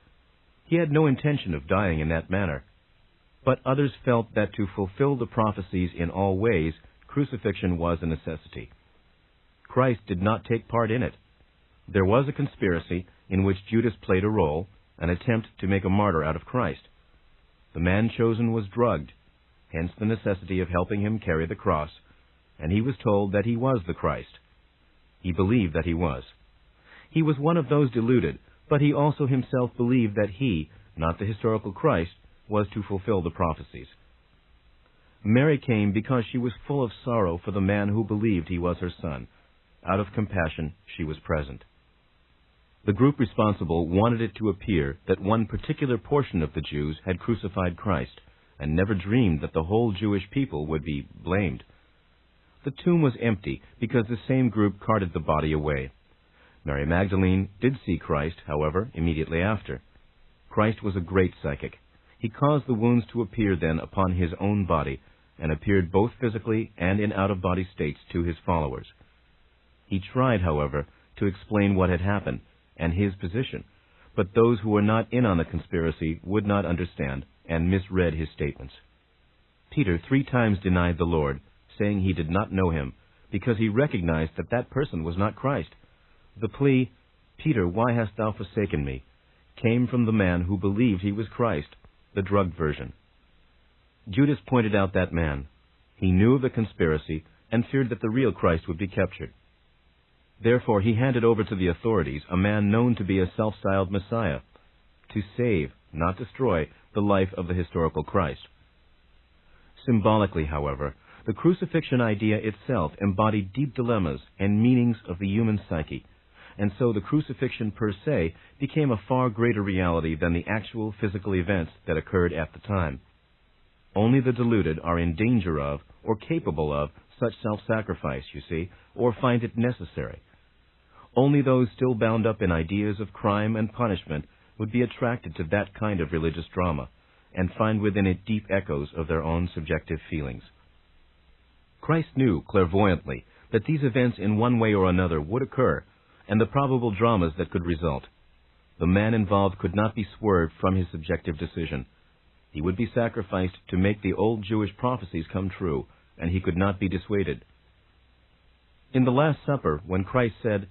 He had no intention of dying in that manner. But others felt that to fulfill the prophecies in all ways, crucifixion was a necessity. Christ did not take part in it. There was a conspiracy in which Judas played a role, an attempt to make a martyr out of Christ. The man chosen was drugged, hence the necessity of helping him carry the cross, and he was told that he was the Christ. He believed that he was. He was one of those deluded, but he also himself believed that he, not the historical Christ, was to fulfill the prophecies. Mary came because she was full of sorrow for the man who believed he was her son. Out of compassion, she was present. The group responsible wanted it to appear that one particular portion of the Jews had crucified Christ, and never dreamed that the whole Jewish people would be blamed. The tomb was empty because the same group carted the body away. Mary Magdalene did see Christ, however, immediately after. Christ was a great psychic. He caused the wounds to appear then upon his own body, and appeared both physically and in out-of-body states to his followers. He tried, however, to explain what had happened and his position, but those who were not in on the conspiracy would not understand and misread his statements. Peter 3 times denied the Lord, saying he did not know him, because he recognized that that person was not Christ. The plea, "Peter, why hast thou forsaken me?" came from the man who believed he was Christ, the drugged version. Judas pointed out that man. He knew of the conspiracy and feared that the real Christ would be captured. Therefore he handed over to the authorities a man known to be a self-styled Messiah, to save, not destroy, the life of the historical Christ. Symbolically, however, the crucifixion idea itself embodied deep dilemmas and meanings of the human psyche, and so the crucifixion per se became a far greater reality than the actual physical events that occurred at the time. Only the deluded are in danger of, or capable of, such self-sacrifice, you see, or find it necessary. Only those still bound up in ideas of crime and punishment would be attracted to that kind of religious drama, and find within it deep echoes of their own subjective feelings. Christ knew clairvoyantly that these events in one way or another would occur, and the probable dramas that could result. The man involved could not be swerved from his subjective decision. He would be sacrificed to make the old Jewish prophecies come true, and he could not be dissuaded. In the Last Supper, when Christ said,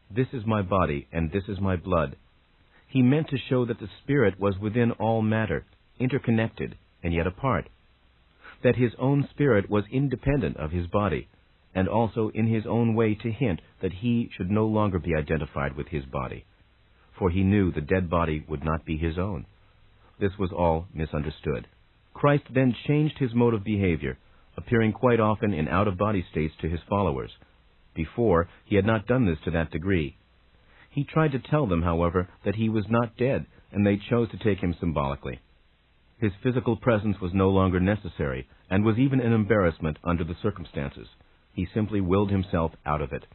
"This is my body, and this is my blood," he meant to show that the Spirit was within all matter, interconnected, and yet apart. That his own spirit was independent of his body, and also in his own way to hint that he should no longer be identified with his body, for he knew the dead body would not be his own. This was all misunderstood. Christ then changed his mode of behavior, appearing quite often in out-of-body states to his followers. Before, he had not done this to that degree. He tried to tell them, however, that he was not dead, and they chose to take him symbolically. His physical presence was no longer necessary, and was even an embarrassment under the circumstances. He simply willed himself out of it.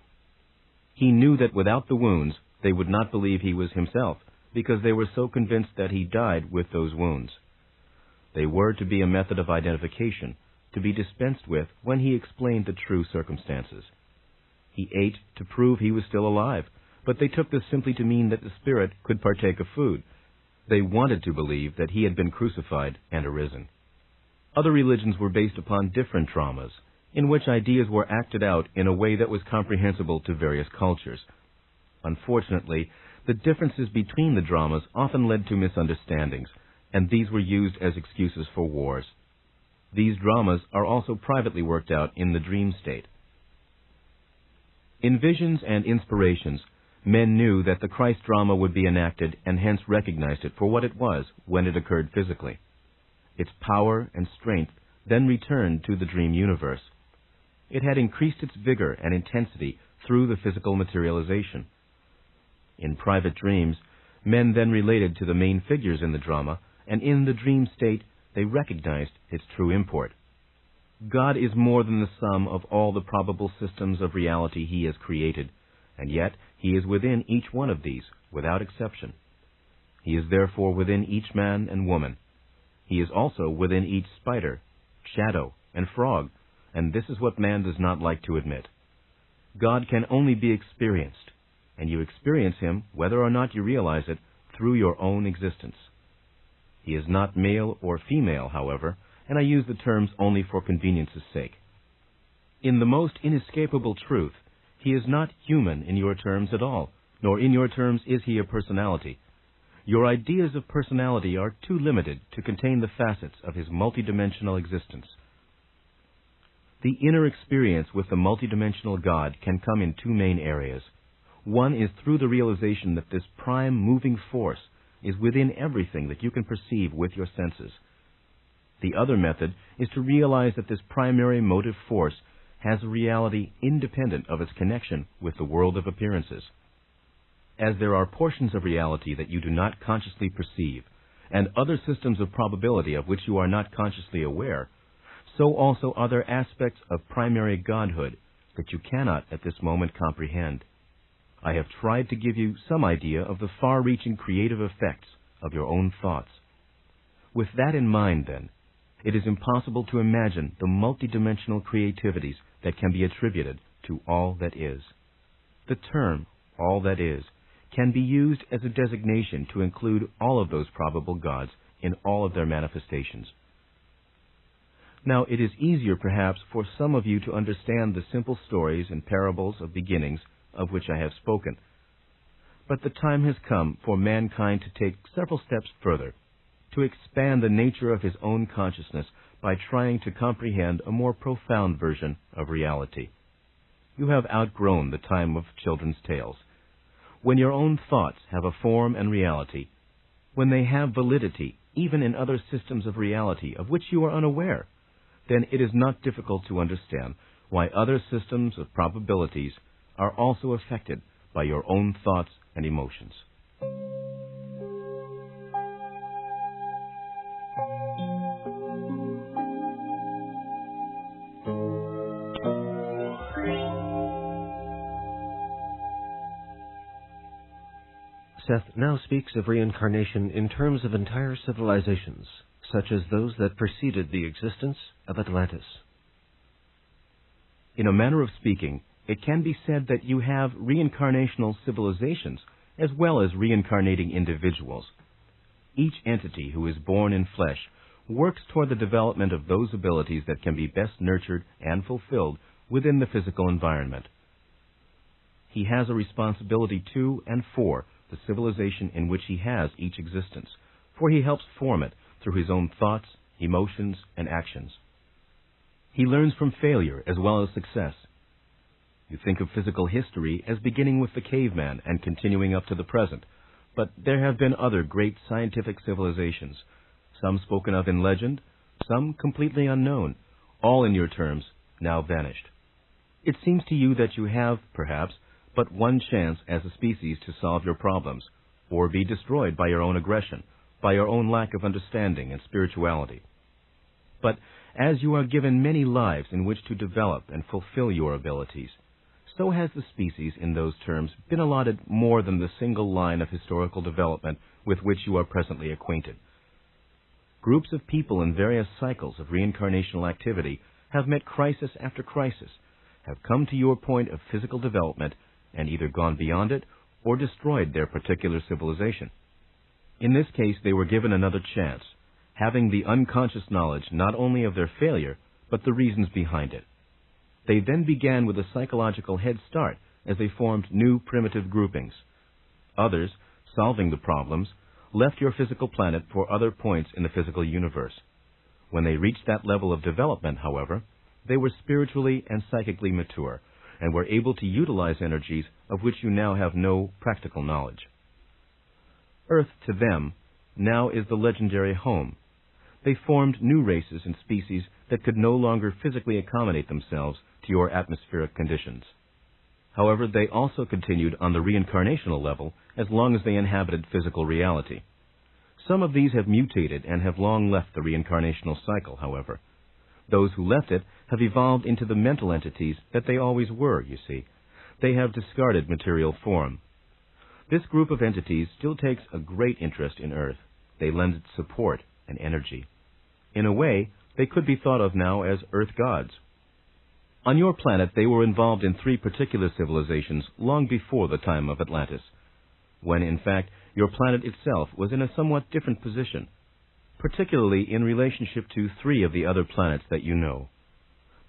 He knew that without the wounds, they would not believe he was himself, because they were so convinced that he died with those wounds. They were to be a method of identification, to be dispensed with when he explained the true circumstances. He ate to prove he was still alive, but they took this simply to mean that the spirit could partake of food. They wanted to believe that he had been crucified and arisen. Other religions were based upon different dramas, in which ideas were acted out in a way that was comprehensible to various cultures. Unfortunately, the differences between the dramas often led to misunderstandings, and these were used as excuses for wars. These dramas are also privately worked out in the dream state. In visions and inspirations, men knew that the Christ drama would be enacted and hence recognized it for what it was when it occurred physically. Its power and strength then returned to the dream universe. It had increased its vigor and intensity through the physical materialization. In private dreams, men then related to the main figures in the drama, and in the dream state they recognized its true import. God is more than the sum of all the probable systems of reality he has created, and yet he is within each one of these, without exception. He is therefore within each man and woman. He is also within each spider, shadow, and frog, and this is what man does not like to admit. God can only be experienced, and you experience him, whether or not you realize it, through your own existence. He is not male or female, however, and I use the terms only for convenience's sake. In the most inescapable truth, he is not human in your terms at all, nor in your terms is he a personality. Your ideas of personality are too limited to contain the facets of his multidimensional existence. The inner experience with the multidimensional God can come in two main areas. One is through the realization that this prime moving force is within everything that you can perceive with your senses. The other method is to realize that this primary motive force has a reality independent of its connection with the world of appearances. As there are portions of reality that you do not consciously perceive, and other systems of probability of which you are not consciously aware, so also are there aspects of primary godhood that you cannot at this moment comprehend. I have tried to give you some idea of the far-reaching creative effects of your own thoughts. With that in mind, then, it is impossible to imagine the multidimensional creativities that can be attributed to all that is. The term, all that is, can be used as a designation to include all of those probable gods in all of their manifestations. Now, it is easier perhaps for some of you to understand the simple stories and parables of beginnings of which I have spoken. But the time has come for mankind to take several steps further, to expand the nature of his own consciousness by trying to comprehend a more profound version of reality. You have outgrown the time of children's tales. When your own thoughts have a form and reality, when they have validity even in other systems of reality of which you are unaware, then it is not difficult to understand why other systems of probabilities are also affected by your own thoughts and emotions. Seth now speaks of reincarnation in terms of entire civilizations, such as those that preceded the existence of Atlantis. In a manner of speaking, it can be said that you have reincarnational civilizations as well as reincarnating individuals. Each entity who is born in flesh works toward the development of those abilities that can be best nurtured and fulfilled within the physical environment. He has a responsibility to and for the civilization in which he has each existence, for he helps form it through his own thoughts, emotions, and actions. He learns from failure as well as success. You think of physical history as beginning with the caveman and continuing up to the present, but there have been other great scientific civilizations, some spoken of in legend, some completely unknown, all in your terms now vanished. It seems to you that you have, perhaps, but one chance as a species to solve your problems, or be destroyed by your own aggression, by your own lack of understanding and spirituality. But as you are given many lives in which to develop and fulfill your abilities, so has the species in those terms been allotted more than the single line of historical development with which you are presently acquainted. Groups of people in various cycles of reincarnational activity have met crisis after crisis, have come to your point of physical development, and either gone beyond it or destroyed their particular civilization. In this case, they were given another chance, having the unconscious knowledge not only of their failure, but the reasons behind it. They then began with a psychological head start as they formed new primitive groupings. Others, solving the problems, left your physical planet for other points in the physical universe. When they reached that level of development, however, they were spiritually and psychically mature, and were able to utilize energies of which you now have no practical knowledge. Earth, to them, now is the legendary home. They formed new races and species that could no longer physically accommodate themselves to your atmospheric conditions. However, they also continued on the reincarnational level as long as they inhabited physical reality. Some of these have mutated and have long left the reincarnational cycle, however. Those who left it have evolved into the mental entities that they always were, you see. They have discarded material form. This group of entities still takes a great interest in Earth. They lend it support and energy. In a way, they could be thought of now as Earth gods. On your planet, they were involved in 3 particular civilizations long before the time of Atlantis, when, in fact, your planet itself was in a somewhat different position, particularly in relationship to 3 of the other planets that you know.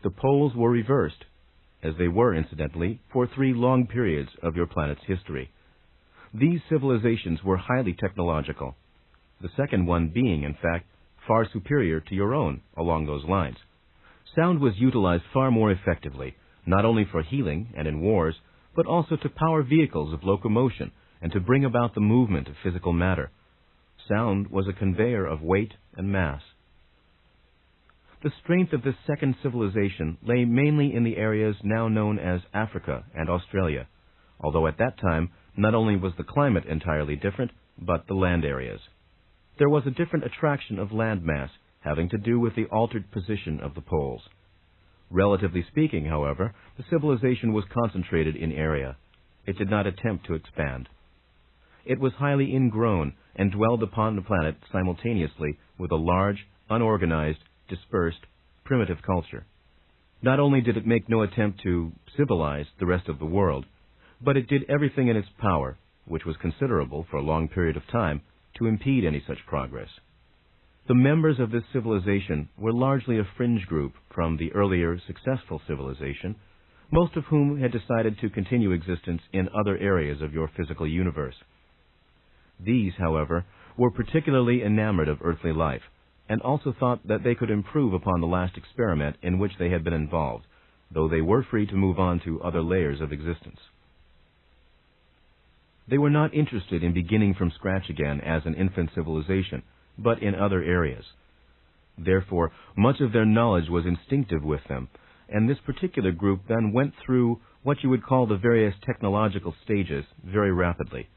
The poles were reversed, as they were, incidentally, for 3 long periods of your planet's history. These civilizations were highly technological, the second one being, in fact, far superior to your own along those lines. Sound was utilized far more effectively, not only for healing and in wars, but also to power vehicles of locomotion and to bring about the movement of physical matter. Sound was a conveyor of weight and mass. The strength of this second civilization lay mainly in the areas now known as Africa and Australia, although at that time not only was the climate entirely different, but the land areas. there was a different attraction of landmass having to do with the altered position of the poles. Relatively speaking, however, the civilization was concentrated in area. It did not attempt to expand. It was highly ingrown and dwelled upon the planet simultaneously with a large, unorganized, dispersed, primitive culture. Not only did it make no attempt to civilize the rest of the world, but it did everything in its power, which was considerable for a long period of time, to impede any such progress. The members of this civilization were largely a fringe group from the earlier successful civilization, most of whom had decided to continue existence in other areas of your physical universe. These, however, were particularly enamored of earthly life, and also thought that they could improve upon the last experiment in which they had been involved, though they were free to move on to other layers of existence. They were not interested in beginning from scratch again as an infant civilization, but in other areas. Therefore, much of their knowledge was instinctive with them, and this particular group then went through what you would call the various technological stages very rapidly.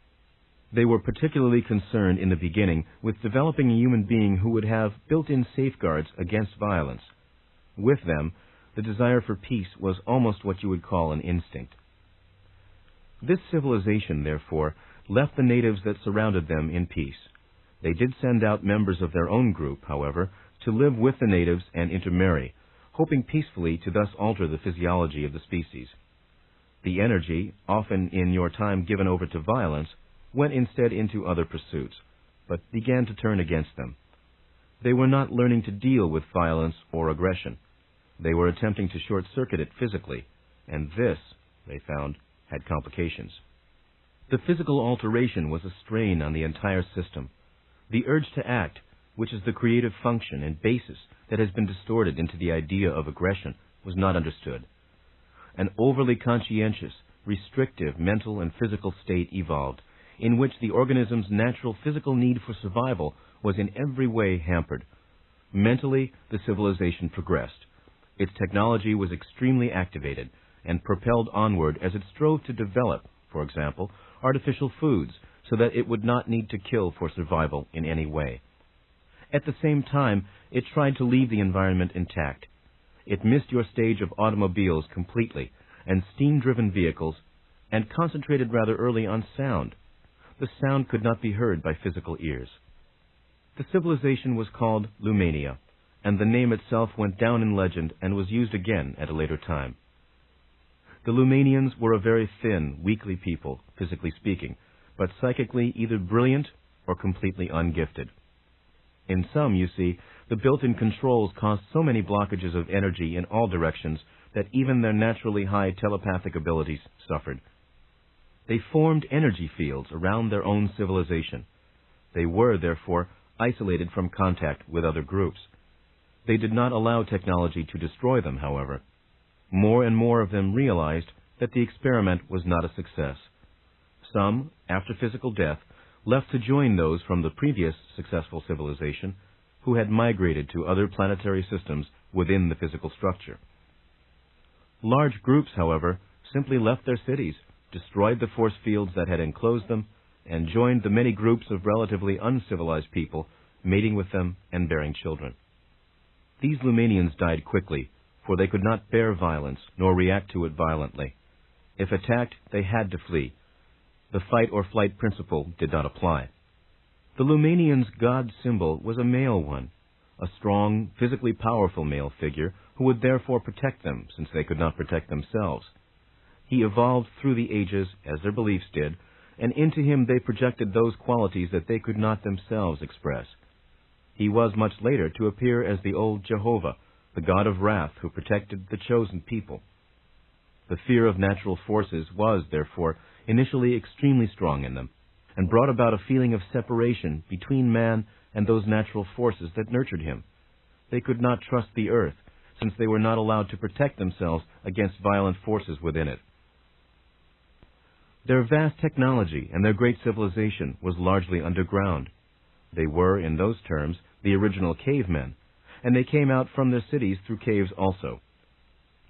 They were particularly concerned in the beginning with developing a human being who would have built-in safeguards against violence. With them, the desire for peace was almost what you would call an instinct. This civilization, therefore, left the natives that surrounded them in peace. They did send out members of their own group, however, to live with the natives and intermarry, hoping peacefully to thus alter the physiology of the species. The energy, often in your time given over to violence, went instead into other pursuits, but began to turn against them. They were not learning to deal with violence or aggression. They were attempting to short-circuit it physically, and this, they found, had complications. The physical alteration was a strain on the entire system. The urge to act, which is the creative function and basis that has been distorted into the idea of aggression, was not understood. An overly conscientious, restrictive mental and physical state evolved, in which the organism's natural physical need for survival was in every way hampered. Mentally, the civilization progressed. Its technology was extremely activated and propelled onward as it strove to develop, for example, artificial foods so that it would not need to kill for survival in any way. At the same time, it tried to leave the environment intact. It missed your stage of automobiles completely and steam-driven vehicles, and concentrated rather early on sound. The sound could not be heard by physical ears. The civilization was called Lumania, and the name itself went down in legend and was used again at a later time. The Lumanians were a very thin, weakly people, physically speaking, but psychically either brilliant or completely ungifted. In some, you see, the built-in controls caused so many blockages of energy in all directions that even their naturally high telepathic abilities suffered. They formed energy fields around their own civilization. They were, therefore, isolated from contact with other groups. They did not allow technology to destroy them, however. More and more of them realized that the experiment was not a success. Some, after physical death, left to join those from the previous successful civilization who had migrated to other planetary systems within the physical structure. Large groups, however, simply left their cities, destroyed the force fields that had enclosed them, and joined the many groups of relatively uncivilized people, mating with them and bearing children. These Lumanians died quickly, for they could not bear violence nor react to it violently. If attacked, they had to flee. The fight or flight principle did not apply. The Lumanians' god symbol was a male one, a strong, physically powerful male figure who would therefore protect them, since they could not protect themselves. He evolved through the ages, as their beliefs did, and into him they projected those qualities that they could not themselves express. He was much later to appear as the old Jehovah, the god of wrath who protected the chosen people. The fear of natural forces was, therefore, initially extremely strong in them, and brought about a feeling of separation between man and those natural forces that nurtured him. They could not trust the earth, since they were not allowed to protect themselves against violent forces within it. Their vast technology and their great civilization was largely underground. They were, in those terms, the original cavemen, and they came out from their cities through caves also.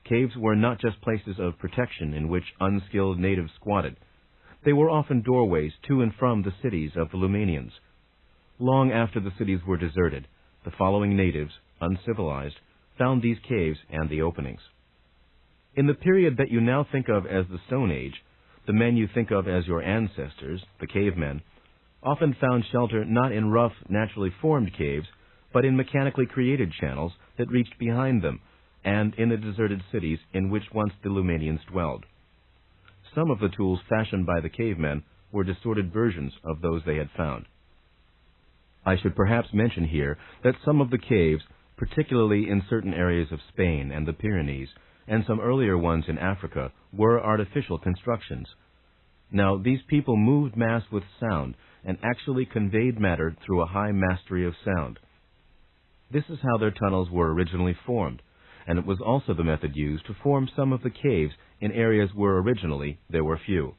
Caves were not just places of protection in which unskilled natives squatted. They were often doorways to and from the cities of the Lumanians. long after the cities were deserted, the following natives, uncivilized, found these caves and the openings. In the period that you now think of as the Stone Age, the men you think of as your ancestors, the cavemen, often found shelter not in rough, naturally formed caves, but in mechanically created channels that reached behind them, and in the deserted cities in which once the Lumanians dwelled. Some of the tools fashioned by the cavemen were distorted versions of those they had found. I should perhaps mention here that some of the caves, particularly in certain areas of Spain and the Pyrenees, and some earlier ones in Africa, were artificial constructions. Now, these people moved mass with sound and actually conveyed matter through a high mastery of sound. This is how their tunnels were originally formed, and it was also the method used to form some of the caves in areas where originally there were few.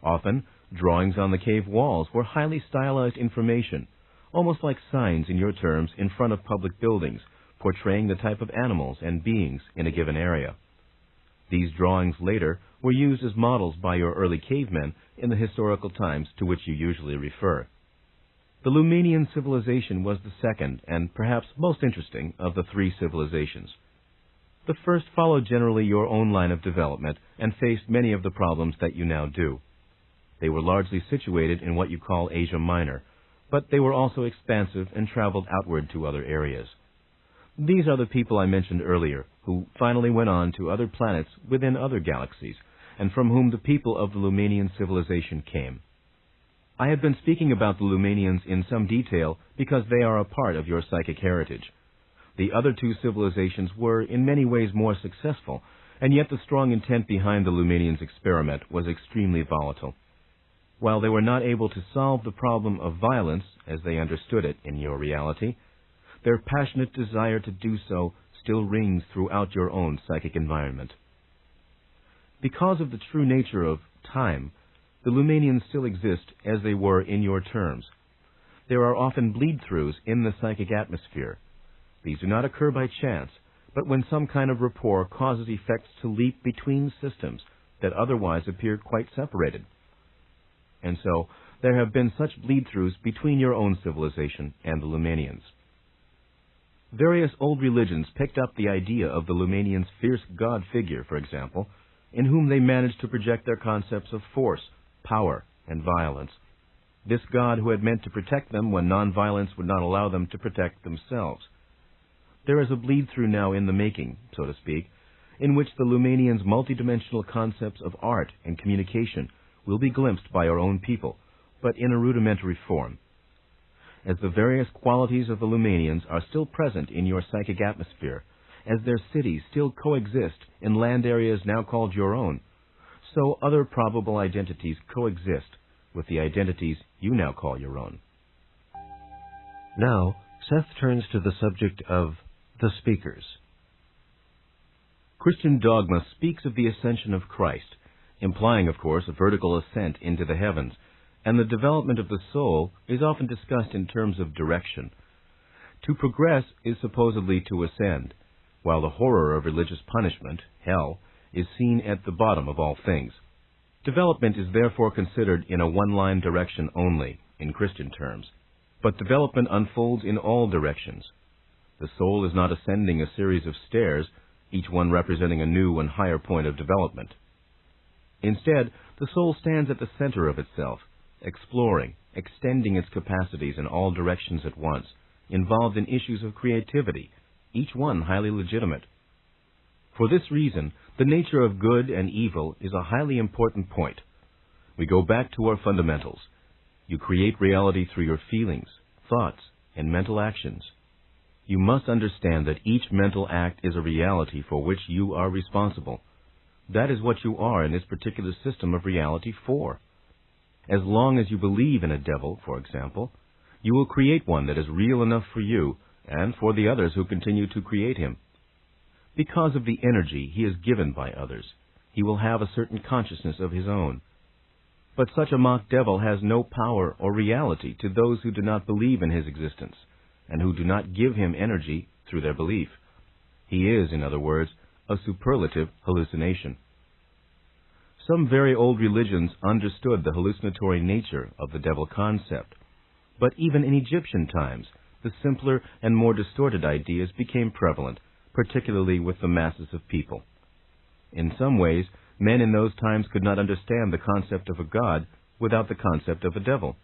Often, drawings on the cave walls were highly stylized information, almost like signs in your terms in front of public buildings, portraying the type of animals and beings in a given area. These drawings later were used as models by your early cavemen in the historical times to which you usually refer. The Lumanian civilization was the second and perhaps most interesting of the three civilizations. The first followed generally your own line of development and faced many of the problems that you now do. They were largely situated in what you call Asia Minor, but they were also expansive and traveled outward to other areas. These are the people I mentioned earlier, who finally went on to other planets within other galaxies, and from whom the people of the Lumanian civilization came. I have been speaking about the Lumanians in some detail because they are a part of your psychic heritage. The other two civilizations were in many ways more successful, and yet the strong intent behind the Lumanians' experiment was extremely volatile. While they were not able to solve the problem of violence as they understood it in your reality, their passionate desire to do so still rings throughout your own psychic environment. Because of the true nature of time, the Lumanians still exist as they were in your terms. There are often bleed-throughs in the psychic atmosphere. These do not occur by chance, but when some kind of rapport causes effects to leap between systems that otherwise appear quite separated. And so, there have been such bleed-throughs between your own civilization and the Lumanians. Various old religions picked up the idea of the Lumanians' fierce god figure, for example, in whom they managed to project their concepts of force, power, and violence. This god who had meant to protect them when non-violence would not allow them to protect themselves. There is a bleed-through now in the making, so to speak, in which the Lumanians' multidimensional concepts of art and communication will be glimpsed by our own people, but in a rudimentary form. As the various qualities of the Lumanians are still present in your psychic atmosphere, as their cities still coexist in land areas now called your own, so other probable identities coexist with the identities you now call your own. Now, Seth turns to the subject of the speakers. Christian dogma speaks of the ascension of Christ, implying, of course, a vertical ascent into the heavens, and the development of the soul is often discussed in terms of direction. To progress is supposedly to ascend, while the horror of religious punishment, hell, is seen at the bottom of all things. Development is therefore considered in a one-line direction only, in Christian terms, but development unfolds in all directions. The soul is not ascending a series of stairs, each one representing a new and higher point of development. Instead, the soul stands at the center of itself, exploring, extending its capacities in all directions at once, involved in issues of creativity, each one highly legitimate. For this reason, the nature of good and evil is a highly important point. We go back to our fundamentals. You create reality through your feelings, thoughts, and mental actions. You must understand that each mental act is a reality for which you are responsible. That is what you are in this particular system of reality for. As long as you believe in a devil, for example, you will create one that is real enough for you and for the others who continue to create him. Because of the energy he is given by others, he will have a certain consciousness of his own. But such a mock devil has no power or reality to those who do not believe in his existence, and who do not give him energy through their belief. He is, in other words, a superlative hallucination. Some very old religions understood the hallucinatory nature of the devil concept, But even in Egyptian times, the simpler and more distorted ideas became prevalent, particularly with the masses of people. In some ways, men in those times could not understand the concept of a god without the concept of a devil.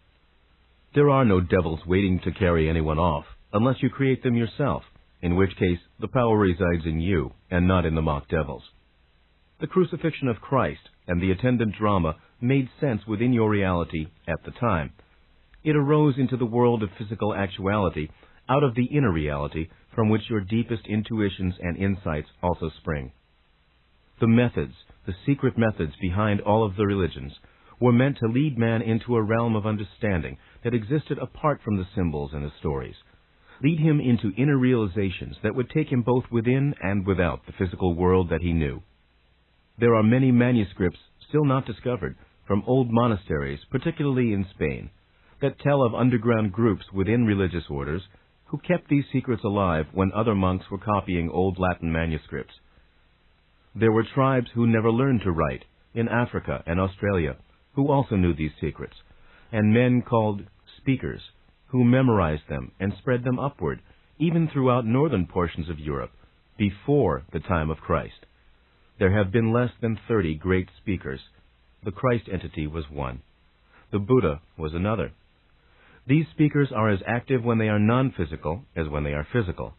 There are no devils waiting to carry anyone off, unless you create them yourself, in which case the power resides in you and not in the mock devils. The crucifixion of Christ and the attendant drama made sense within your reality at the time. It arose into the world of physical actuality out of the inner reality from which your deepest intuitions and insights also spring. The methods, the secret methods behind all of the religions, were meant to lead man into a realm of understanding that existed apart from the symbols and the stories, lead him into inner realizations that would take him both within and without the physical world that he knew. There are many manuscripts still not discovered from old monasteries, particularly in Spain, that tell of underground groups within religious orders who kept these secrets alive when other monks were copying old Latin manuscripts. There were tribes who never learned to write in Africa and Australia who also knew these secrets, and men called speakers who memorized them and spread them upward, even throughout northern portions of Europe, before the time of Christ. There have been less than 30 great speakers. The Christ entity was one. The Buddha was another. These speakers are as active when they are non-physical as when they are physical.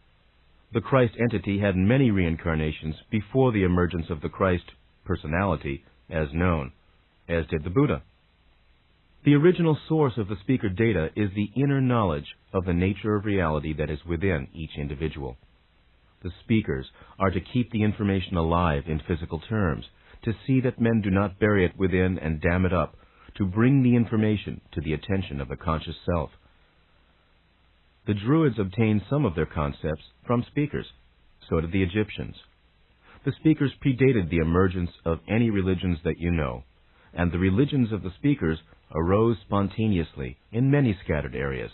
The Christ entity had many reincarnations before the emergence of the Christ personality as known, as did the Buddha. The original source of the speaker data is the inner knowledge of the nature of reality that is within each individual. The speakers are to keep the information alive in physical terms, to see that men do not bury it within and dam it up, to bring the information to the attention of the conscious self. The Druids obtained some of their concepts from speakers. So did the Egyptians. The speakers predated the emergence of any religions that you know, and the religions of the speakers arose spontaneously in many scattered areas,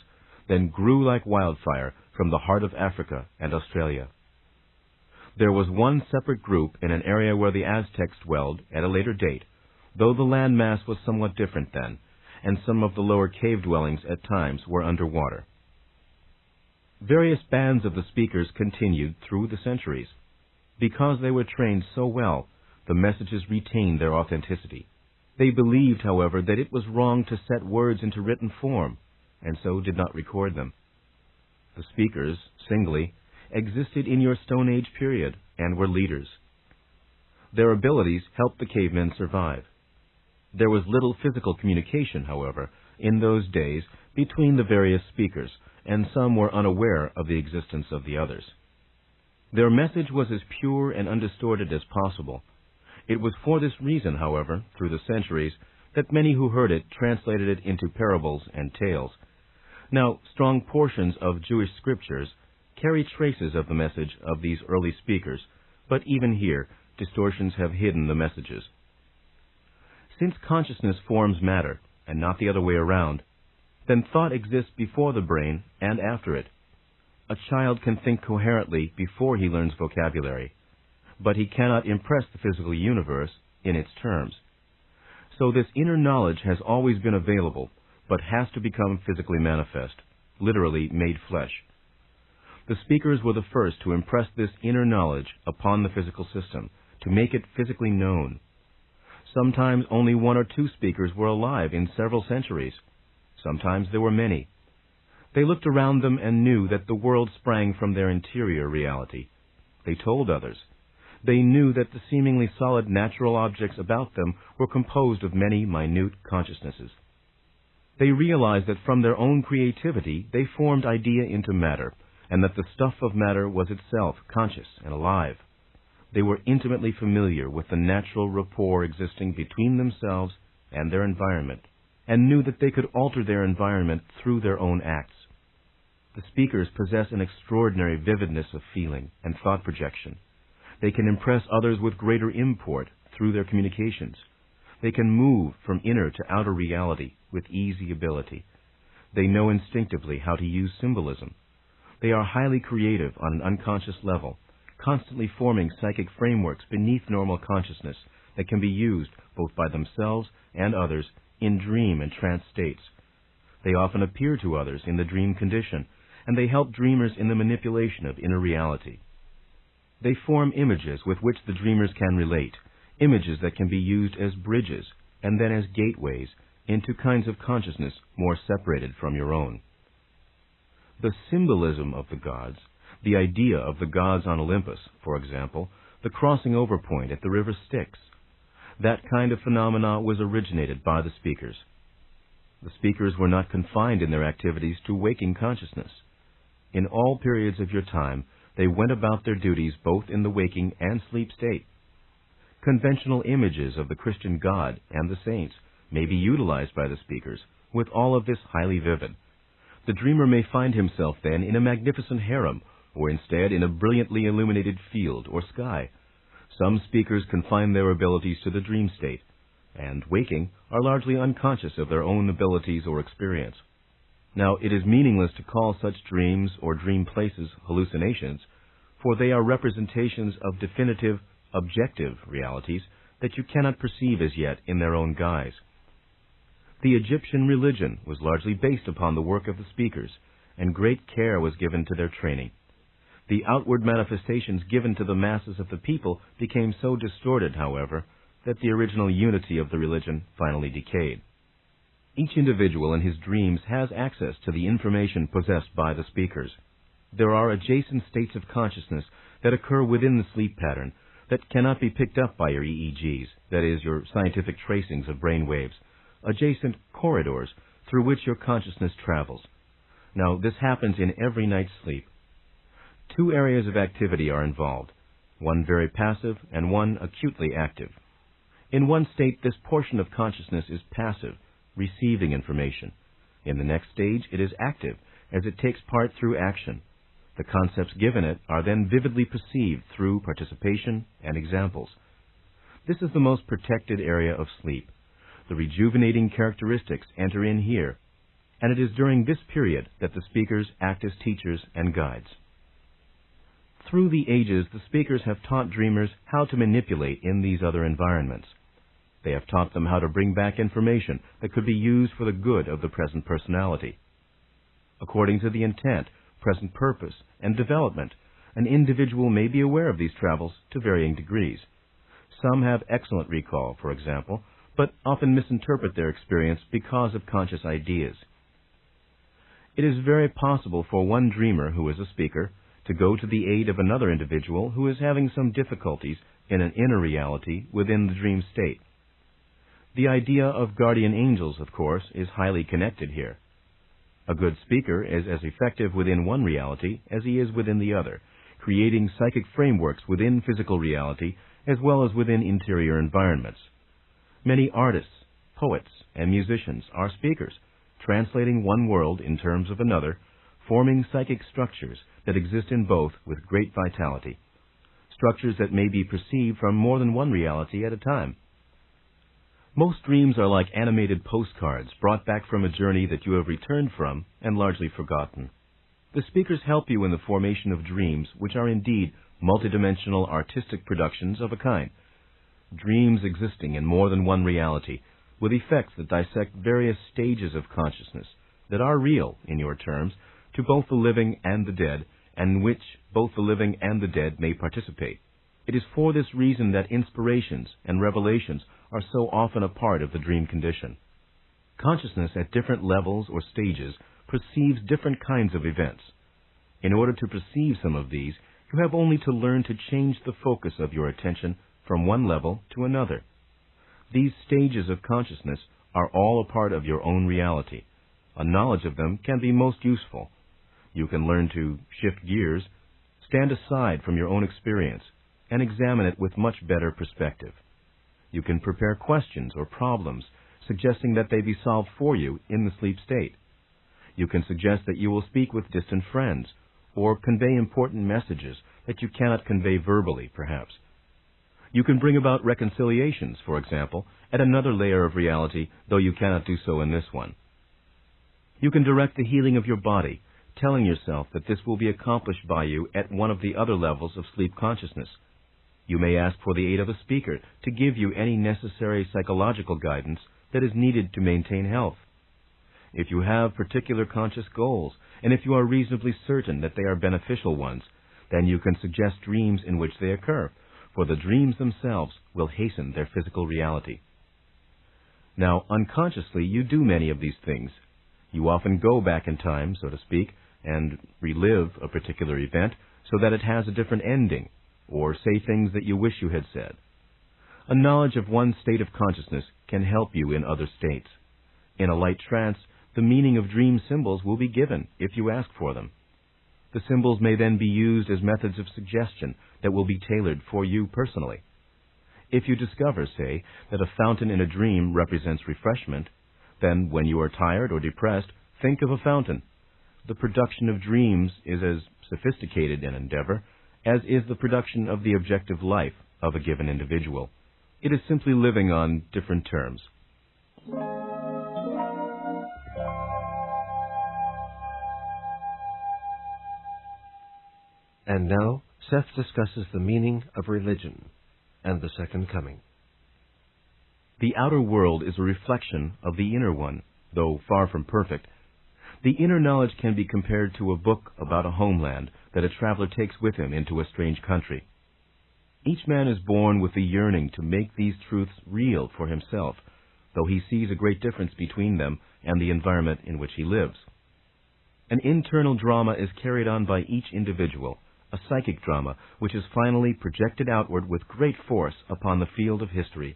then grew like wildfire from the heart of Africa and Australia. There was one separate group in an area where the Aztecs dwelled at a later date, though the land mass was somewhat different then, and some of the lower cave dwellings at times were underwater. Various bands of the speakers continued through the centuries. Because they were trained so well, the messages retained their authenticity. They believed, however, that it was wrong to set words into written form, and so did not record them. The speakers, singly, existed in your Stone Age period and were leaders. Their abilities helped the cavemen survive. There was little physical communication, however, in those days between the various speakers, and some were unaware of the existence of the others. Their message was as pure and undistorted as possible. It was for this reason, however, through the centuries, that many who heard it translated it into parables and tales. Now, strong portions of Jewish scriptures carry traces of the message of these early speakers, but even here, distortions have hidden the messages. Since consciousness forms matter, and not the other way around, then thought exists before the brain and after it. A child can think coherently before he learns vocabulary, but he cannot impress the physical universe in its terms. So this inner knowledge has always been available, but has to become physically manifest, literally made flesh. The speakers were the first to impress this inner knowledge upon the physical system, to make it physically known. Sometimes only one or two speakers were alive in several centuries. Sometimes there were many. They looked around them and knew that the world sprang from their interior reality. They told others. They knew that the seemingly solid natural objects about them were composed of many minute consciousnesses. They realized that from their own creativity they formed idea into matter, and that the stuff of matter was itself conscious and alive. They were intimately familiar with the natural rapport existing between themselves and their environment, and knew that they could alter their environment through their own acts. The speakers possess an extraordinary vividness of feeling and thought projection. They can impress others with greater import through their communications. They can move from inner to outer reality with easy ability. They know instinctively how to use symbolism. They are highly creative on an unconscious level, constantly forming psychic frameworks beneath normal consciousness that can be used both by themselves and others in dream and trance states. They often appear to others in the dream condition, and they help dreamers in the manipulation of inner reality. They form images with which the dreamers can relate, images that can be used as bridges and then as gateways into kinds of consciousness more separated from your own. The symbolism of the gods, the idea of the gods on Olympus, for example, the crossing over point at the river Styx, that kind of phenomena was originated by the speakers. The speakers were not confined in their activities to waking consciousness. In all periods of your time, they went about their duties both in the waking and sleep state. Conventional images of the Christian God and the saints may be utilized by the speakers, with all of this highly vivid. The dreamer may find himself then in a magnificent harem, or instead in a brilliantly illuminated field or sky. Some speakers confine their abilities to the dream state, and, waking, are largely unconscious of their own abilities or experience. Now, it is meaningless to call such dreams or dream places hallucinations, for they are representations of definitive, objective realities that you cannot perceive as yet in their own guise. The Egyptian religion was largely based upon the work of the speakers, and great care was given to their training. The outward manifestations given to the masses of the people became so distorted, however, that the original unity of the religion finally decayed. Each individual in his dreams has access to the information possessed by the speakers. There are adjacent states of consciousness that occur within the sleep pattern that cannot be picked up by your EEGs, that is, your scientific tracings of brain waves, adjacent corridors through which your consciousness travels. Now, this happens in every night's sleep. Two areas of activity are involved, one very passive and one acutely active. In one state, this portion of consciousness is passive, receiving information. In the next stage, it is active, as it takes part through action. The concepts given it are then vividly perceived through participation and examples. This is the most protected area of sleep. The rejuvenating characteristics enter in here, and it is during this period that the speakers act as teachers and guides. Through the ages, the speakers have taught dreamers how to manipulate in these other environments. They have taught them how to bring back information that could be used for the good of the present personality. According to the intent, present purpose, and development, an individual may be aware of these travels to varying degrees. Some have excellent recall, for example, but often misinterpret their experience because of conscious ideas. It is very possible for one dreamer who is a speaker to go to the aid of another individual who is having some difficulties in an inner reality within the dream state. The idea of guardian angels, of course, is highly connected here. A good speaker is as effective within one reality as he is within the other, creating psychic frameworks within physical reality as well as within interior environments. Many artists, poets, and musicians are speakers, translating one world in terms of another, forming psychic structures that exist in both with great vitality, structures that may be perceived from more than one reality at a time. Most dreams are like animated postcards brought back from a journey that you have returned from and largely forgotten. The speakers help you in the formation of dreams, which are indeed multidimensional artistic productions of a kind. Dreams existing in more than one reality, with effects that dissect various stages of consciousness that are real, in your terms, to both the living and the dead, and in which both the living and the dead may participate. It is for this reason that inspirations and revelations are so often a part of the dream condition. Consciousness at different levels or stages perceives different kinds of events. In order to perceive some of these, you have only to learn to change the focus of your attention from one level to another. These stages of consciousness are all a part of your own reality. A knowledge of them can be most useful. You can learn to shift gears, stand aside from your own experience, and examine it with much better perspective. You can prepare questions or problems, suggesting that they be solved for you in the sleep state. You can suggest that you will speak with distant friends, or convey important messages that you cannot convey verbally, perhaps. You can bring about reconciliations, for example, at another layer of reality, though you cannot do so in this one. You can direct the healing of your body, telling yourself that this will be accomplished by you at one of the other levels of sleep consciousness. You may ask for the aid of a speaker to give you any necessary psychological guidance that is needed to maintain health. if you have particular conscious goals, and if you are reasonably certain that they are beneficial ones, then you can suggest dreams in which they occur, for the dreams themselves will hasten their physical reality. Now, unconsciously, you do many of these things. You often go back in time, so to speak, and relive a particular event so that it has a different ending, or say things that you wish you had said. A knowledge of one state of consciousness can help you in other states. In a light trance, the meaning of dream symbols will be given if you ask for them. The symbols may then be used as methods of suggestion that will be tailored for you personally. If you discover, say, that a fountain in a dream represents refreshment, then when you are tired or depressed, think of a fountain. The production of dreams is as sophisticated an endeavor as is the production of the objective life of a given individual. It is simply living on different terms. And now, Seth discusses the meaning of religion and the second coming. The outer world is a reflection of the inner one, though far from perfect. The inner knowledge can be compared to a book about a homeland that a traveler takes with him into a strange country. Each man is born with the yearning to make these truths real for himself, though he sees a great difference between them and the environment in which he lives. An internal drama is carried on by each individual, a psychic drama which is finally projected outward with great force upon the field of history.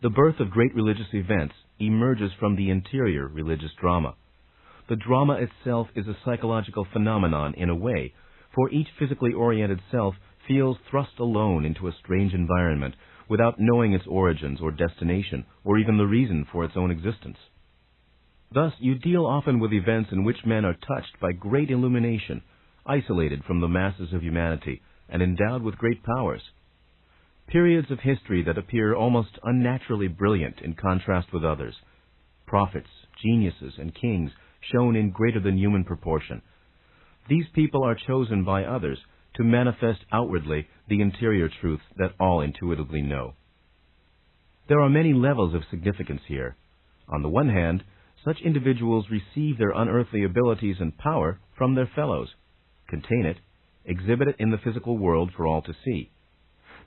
The birth of great religious events emerges from the interior religious drama. The drama itself is a psychological phenomenon in a way, for each physically oriented self feels thrust alone into a strange environment without knowing its origins or destination or even the reason for its own existence. Thus, you deal often with events in which men are touched by great illumination, isolated from the masses of humanity, and endowed with great powers. Periods of history that appear almost unnaturally brilliant in contrast with others. Prophets, geniuses, and kings shown in greater than human proportion. These people are chosen by others to manifest outwardly the interior truths that all intuitively know. There are many levels of significance here. On the one hand, such individuals receive their unearthly abilities and power from their fellows, contain it, exhibit it in the physical world for all to see.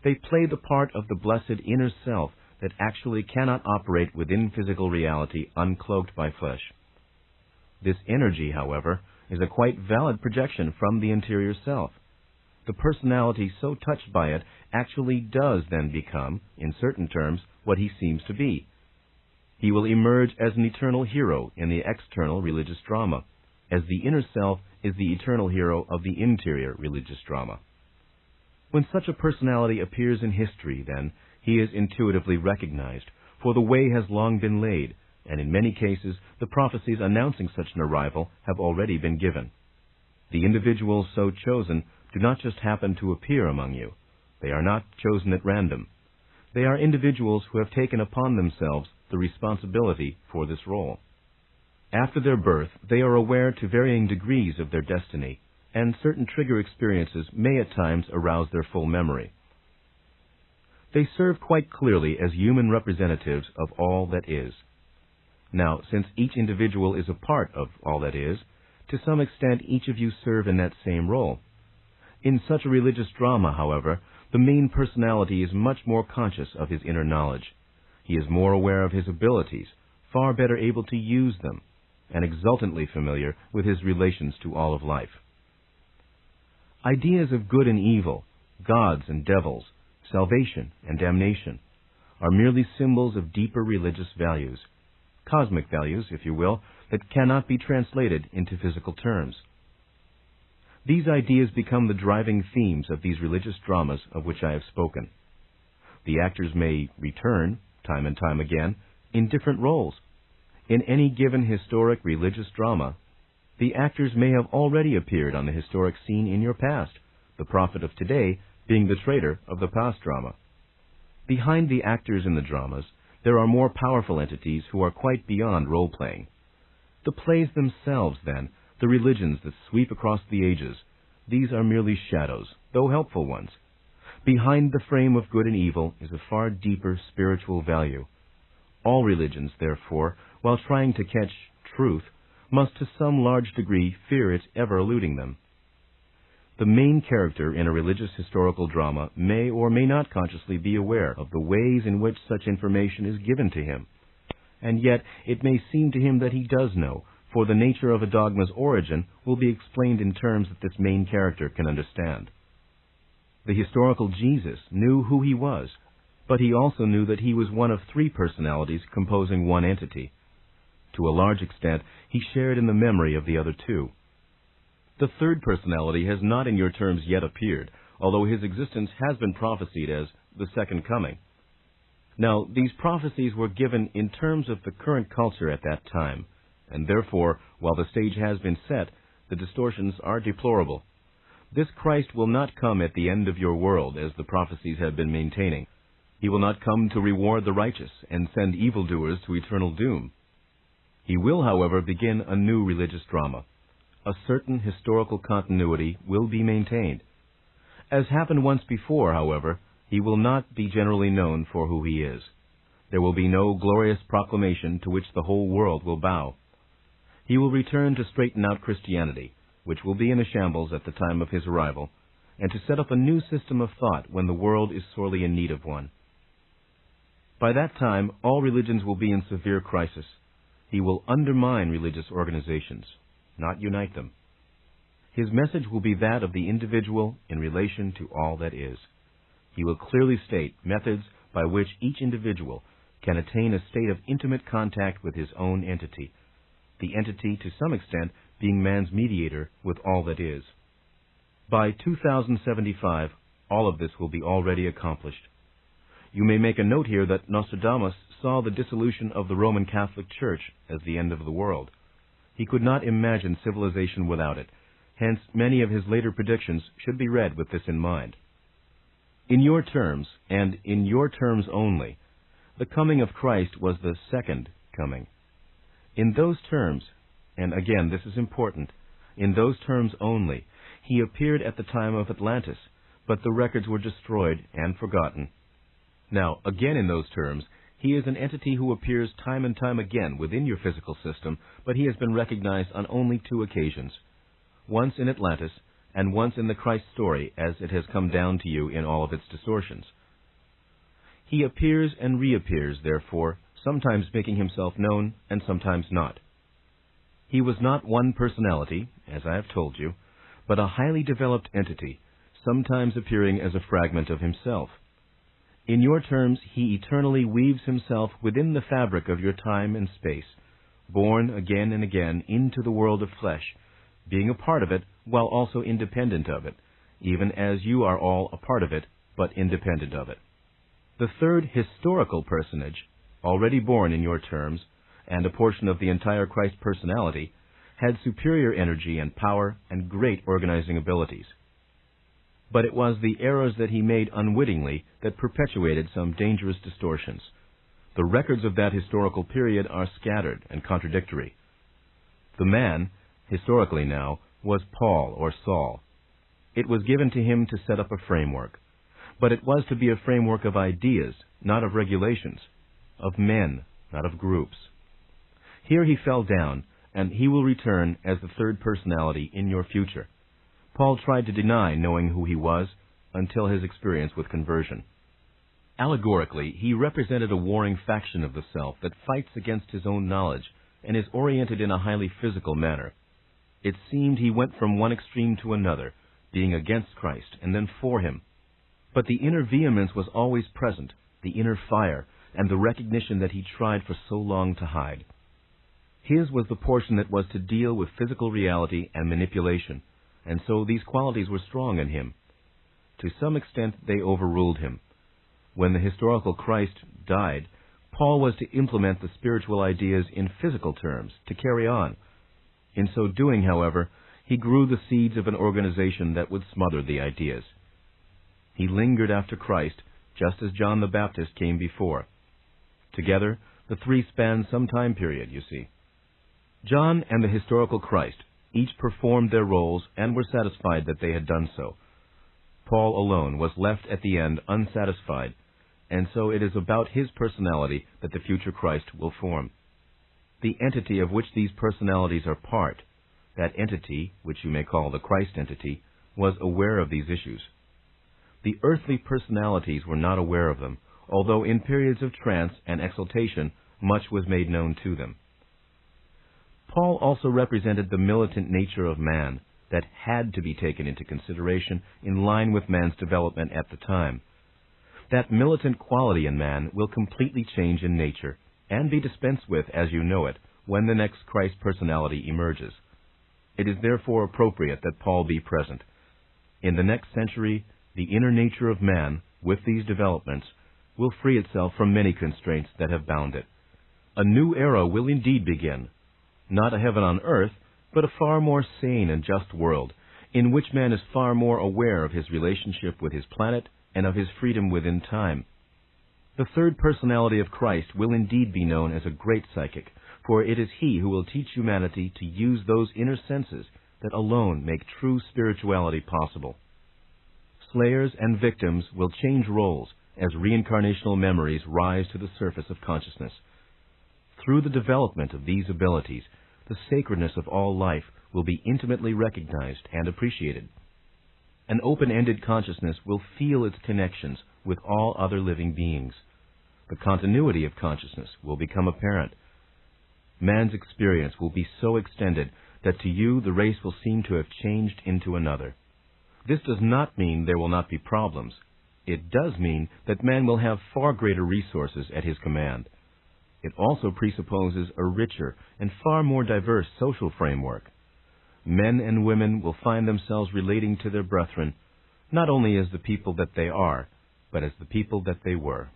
They play the part of the blessed inner self that actually cannot operate within physical reality uncloaked by flesh. This energy, however, is a quite valid projection from the interior self. The personality so touched by it actually does then become, in certain terms, what he seems to be. He will emerge as an eternal hero in the external religious drama, as the inner self is the eternal hero of the interior religious drama. When such a personality appears in history, then, he is intuitively recognized, for the way has long been laid, and in many cases the prophecies announcing such an arrival have already been given. The individuals so chosen do not just happen to appear among you. They are not chosen at random. They are individuals who have taken upon themselves the responsibility for this role. After their birth, they are aware to varying degrees of their destiny, and certain trigger experiences may at times arouse their full memory. They serve quite clearly as human representatives of all that is. Now, since each individual is a part of all that is, to some extent each of you serve in that same role. In such a religious drama, however, the main personality is much more conscious of his inner knowledge. He is more aware of his abilities, far better able to use them, and exultantly familiar with his relations to all of life. Ideas of good and evil, gods and devils, salvation and damnation, are merely symbols of deeper religious values, cosmic values, if you will, that cannot be translated into physical terms. These ideas become the driving themes of these religious dramas of which I have spoken. The actors may return, time and time again, in different roles. In any given historic religious drama, the actors may have already appeared on the historic scene in your past, the prophet of today being the traitor of the past drama. Behind the actors in the dramas, there are more powerful entities who are quite beyond role-playing. The plays themselves, then, the religions that sweep across the ages, these are merely shadows, though helpful ones. Behind the frame of good and evil is a far deeper spiritual value. All religions, therefore, while trying to catch truth, must to some large degree fear its ever eluding them. The main character in a religious historical drama may or may not consciously be aware of the ways in which such information is given to him, and yet it may seem to him that he does know, for the nature of a dogma's origin will be explained in terms that this main character can understand. The historical Jesus knew who he was, but he also knew that he was one of three personalities composing one entity. To a large extent, he shared in the memory of the other two. The third personality has not in your terms yet appeared, although his existence has been prophesied as the second coming. Now, these prophecies were given in terms of the current culture at that time, and therefore, while the stage has been set, the distortions are deplorable. This Christ will not come at the end of your world, as the prophecies have been maintaining. He will not come to reward the righteous and send evildoers to eternal doom. He will, however, begin a new religious drama. A certain historical continuity will be maintained. As happened once before, however, he will not be generally known for who he is. There will be no glorious proclamation to which the whole world will bow. He will return to straighten out Christianity, which will be in a shambles at the time of his arrival, and to set up a new system of thought when the world is sorely in need of one. By that time, all religions will be in severe crisis. He will undermine religious organizations, not unite them. His message will be that of the individual in relation to all that is. He will clearly state methods by which each individual can attain a state of intimate contact with his own entity, the entity to some extent being man's mediator with all that is. By 2075, all of this will be already accomplished. You may make a note here that Nostradamus saw the dissolution of the Roman Catholic Church as the end of the world. He could not imagine civilization without it. Hence, many of his later predictions should be read with this in mind. In your terms, and in your terms only, the coming of Christ was the second coming. In those terms, and again this is important, in those terms only, he appeared at the time of Atlantis, but the records were destroyed and forgotten. Now, again in those terms, he is an entity who appears time and time again within your physical system, but he has been recognized on only two occasions. Once in Atlantis, and once in the Christ story as it has come down to you in all of its distortions. He appears and reappears, therefore, sometimes making himself known and sometimes not. He was not one personality, as I have told you, but a highly developed entity, sometimes appearing as a fragment of himself. In your terms, he eternally weaves himself within the fabric of your time and space, born again and again into the world of flesh, being a part of it while also independent of it, even as you are all a part of it, but independent of it. The third historical personage, already born in your terms, and a portion of the entire Christ personality, had superior energy and power and great organizing abilities. But it was the errors that he made unwittingly that perpetuated some dangerous distortions. The records of that historical period are scattered and contradictory. The man, historically now, was Paul or Saul. It was given to him to set up a framework. But it was to be a framework of ideas, not of regulations, of men, not of groups. Here he fell down, and he will return as the third personality in your future. Paul tried to deny knowing who he was until his experience with conversion. Allegorically, he represented a warring faction of the self that fights against his own knowledge and is oriented in a highly physical manner. It seemed he went from one extreme to another, being against Christ and then for him. But the inner vehemence was always present, the inner fire, and the recognition that he tried for so long to hide. His was the portion that was to deal with physical reality and manipulation, and so these qualities were strong in him. To some extent, they overruled him. When the historical Christ died, Paul was to implement the spiritual ideas in physical terms, to carry on. In so doing, however, he grew the seeds of an organization that would smother the ideas. He lingered after Christ, just as John the Baptist came before. Together, the three spanned some time period, you see. John and the historical Christ each performed their roles and were satisfied that they had done so. Paul alone was left at the end unsatisfied, and so it is about his personality that the future Christ will form. the entity of which these personalities are part, that entity, which you may call the Christ entity, was aware of these issues. The earthly personalities were not aware of them, although in periods of trance and exaltation much was made known to them. Paul also represented the militant nature of man that had to be taken into consideration in line with man's development at the time. That militant quality in man will completely change in nature and be dispensed with as you know it when the next Christ personality emerges. It is therefore appropriate that Paul be present. In the next century, the inner nature of man, with these developments, will free itself from many constraints that have bound it. A new era will indeed begin, not a heaven on earth, but a far more sane and just world, in which man is far more aware of his relationship with his planet and of his freedom within time. The third personality of Christ will indeed be known as a great psychic, for it is he who will teach humanity to use those inner senses that alone make true spirituality possible. Slayers and victims will change roles as reincarnational memories rise to the surface of consciousness. Through the development of these abilities, the sacredness of all life will be intimately recognized and appreciated. An open-ended consciousness will feel its connections with all other living beings. The continuity of consciousness will become apparent. Man's experience will be so extended that to you the race will seem to have changed into another. This does not mean there will not be problems. It does mean that man will have far greater resources at his command. It also presupposes a richer and far more diverse social framework. Men and women will find themselves relating to their brethren, not only as the people that they are, but as the people that they were.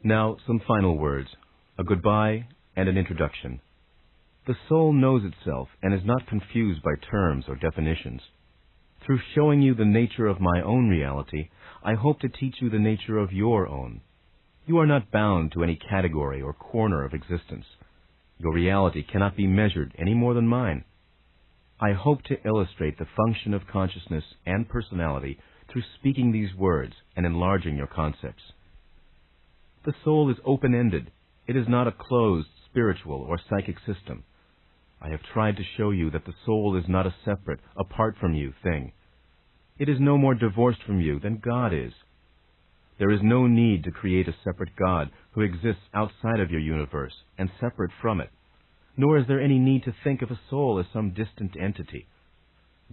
Now, some final words, a goodbye and an introduction. The soul knows itself and is not confused by terms or definitions. Through showing you the nature of my own reality, I hope to teach you the nature of your own. You are not bound to any category or corner of existence. Your reality cannot be measured any more than mine. I hope to illustrate the function of consciousness and personality through speaking these words and enlarging your concepts. The soul is open-ended. It is not a closed spiritual or psychic system. I have tried to show you that the soul is not a separate, apart from you thing. It is no more divorced from you than God is. There is no need to create a separate God who exists outside of your universe and separate from it, nor is there any need to think of a soul as some distant entity.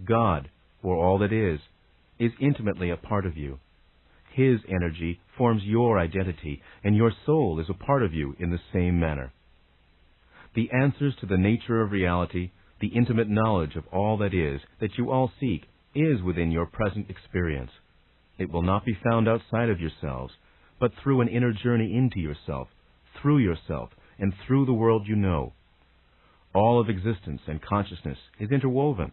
God, for all that is intimately a part of you. His energy forms your identity, and your soul is a part of you in the same manner. The answers to the nature of reality, the intimate knowledge of all that is, that you all seek, is within your present experience. It will not be found outside of yourselves, but through an inner journey into yourself, and through the world you know. All of existence and consciousness is interwoven.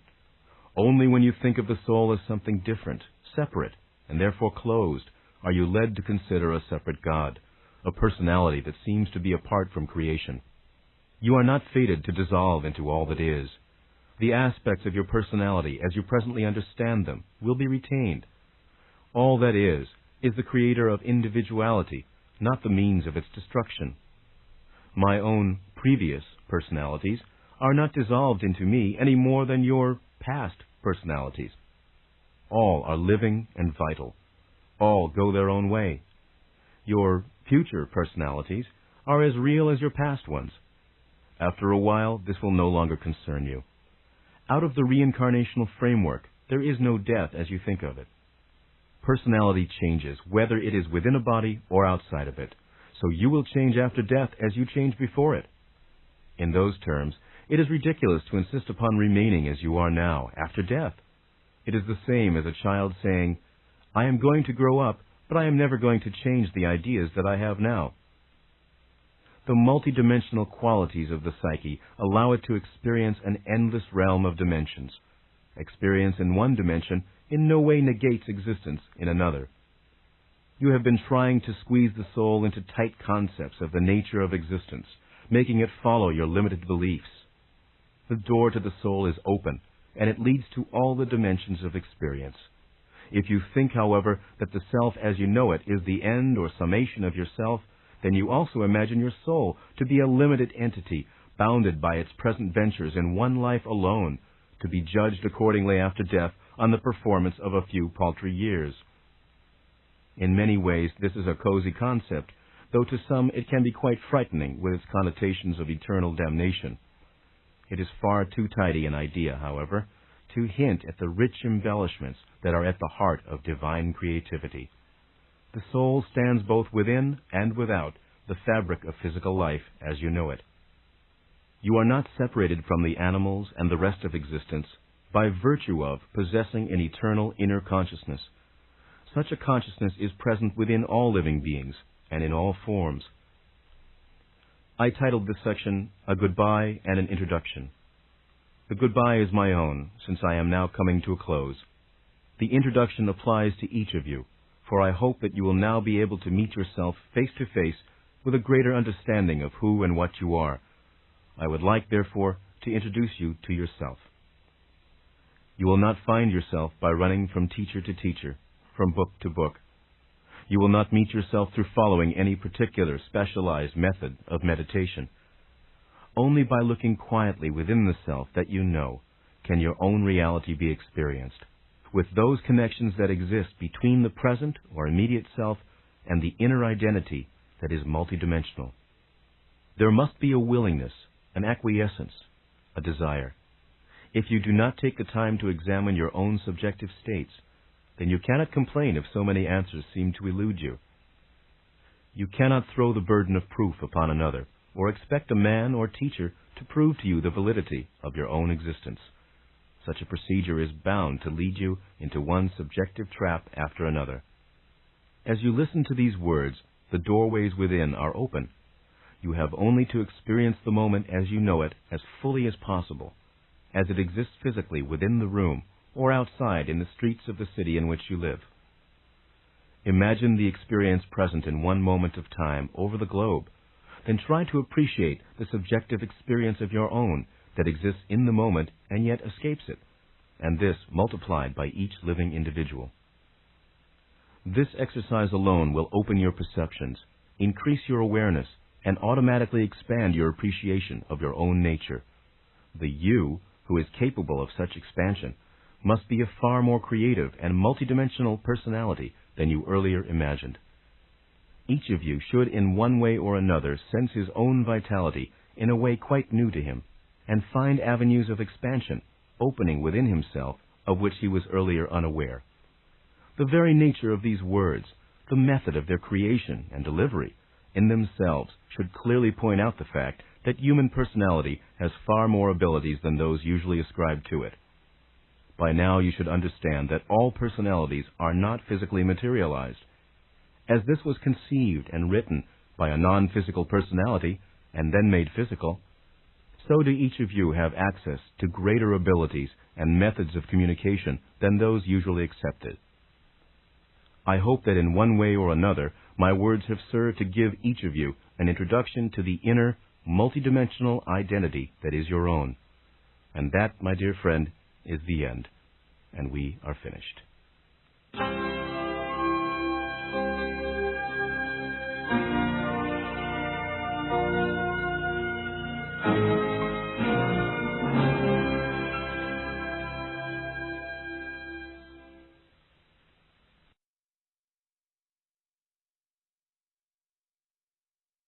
Only when you think of the soul as something different, separate, and therefore closed, are you led to consider a separate God, a personality that seems to be apart from creation. You are not fated to dissolve into all that is. The aspects of your personality, as you presently understand them, will be retained. All that is the creator of individuality, not the means of its destruction. My own previous personalities are not dissolved into me any more than your past personalities. All are living and vital. All go their own way. Your future personalities are as real as your past ones. After a while, this will no longer concern you. Out of the reincarnational framework, there is no death as you think of it. Personality changes, whether it is within a body or outside of it, so you will change after death as you changed before it. In those terms, it is ridiculous to insist upon remaining as you are now after death. It is the same as a child saying, I am going to grow up, but I am never going to change the ideas that I have now. The multidimensional qualities of the psyche allow it to experience an endless realm of dimensions. Experience in one dimension in no way negates existence in another. You have been trying to squeeze the soul into tight concepts of the nature of existence, making it follow your limited beliefs. The door to the soul is open, and it leads to all the dimensions of experience. If you think, however, that the self as you know it is the end or summation of yourself, then you also imagine your soul to be a limited entity, bounded by its present ventures in one life alone, to be judged accordingly after death on the performance of a few paltry years. In many ways, this is a cozy concept, though to some it can be quite frightening with its connotations of eternal damnation. It is far too tidy an idea, however, to hint at the rich embellishments that are at the heart of divine creativity. The soul stands both within and without the fabric of physical life as you know it. You are not separated from the animals and the rest of existence by virtue of possessing an eternal inner consciousness. Such a consciousness is present within all living beings and in all forms. I titled this section, A Goodbye and an Introduction. The goodbye is my own, since I am now coming to a close. The introduction applies to each of you, for I hope that you will now be able to meet yourself face to face with a greater understanding of who and what you are. I would like, therefore, to introduce you to yourself. You will not find yourself by running from teacher to teacher, from book to book. You will not meet yourself through following any particular specialized method of meditation. Only by looking quietly within the self that you know can your own reality be experienced, with those connections that exist between the present or immediate self and the inner identity that is multidimensional. There must be a willingness, an acquiescence, a desire. If you do not take the time to examine your own subjective states, then you cannot complain if so many answers seem to elude you. You cannot throw the burden of proof upon another, or expect a man or teacher to prove to you the validity of your own existence. Such a procedure is bound to lead you into one subjective trap after another. As you listen to these words, the doorways within are open. You have only to experience the moment as you know it as fully as possible, as it exists physically within the room or outside in the streets of the city in which you live. Imagine the experience present in one moment of time over the globe. Then try to appreciate the subjective experience of your own that exists in the moment and yet escapes it, and this multiplied by each living individual. This exercise alone will open your perceptions, increase your awareness, and automatically expand your appreciation of your own nature. The you, who is capable of such expansion, must be a far more creative and multidimensional personality than you earlier imagined. Each of you should in one way or another sense his own vitality in a way quite new to him, and find avenues of expansion opening within himself of which he was earlier unaware. The very nature of these words, the method of their creation and delivery, in themselves should clearly point out the fact that human personality has far more abilities than those usually ascribed to it. By now you should understand that all personalities are not physically materialized. As this was conceived and written by a non-physical personality and then made physical, so do each of you have access to greater abilities and methods of communication than those usually accepted. I hope that in one way or another my words have served to give each of you an introduction to the inner, multidimensional identity that is your own. And that, my dear friend, is the end. And we are finished.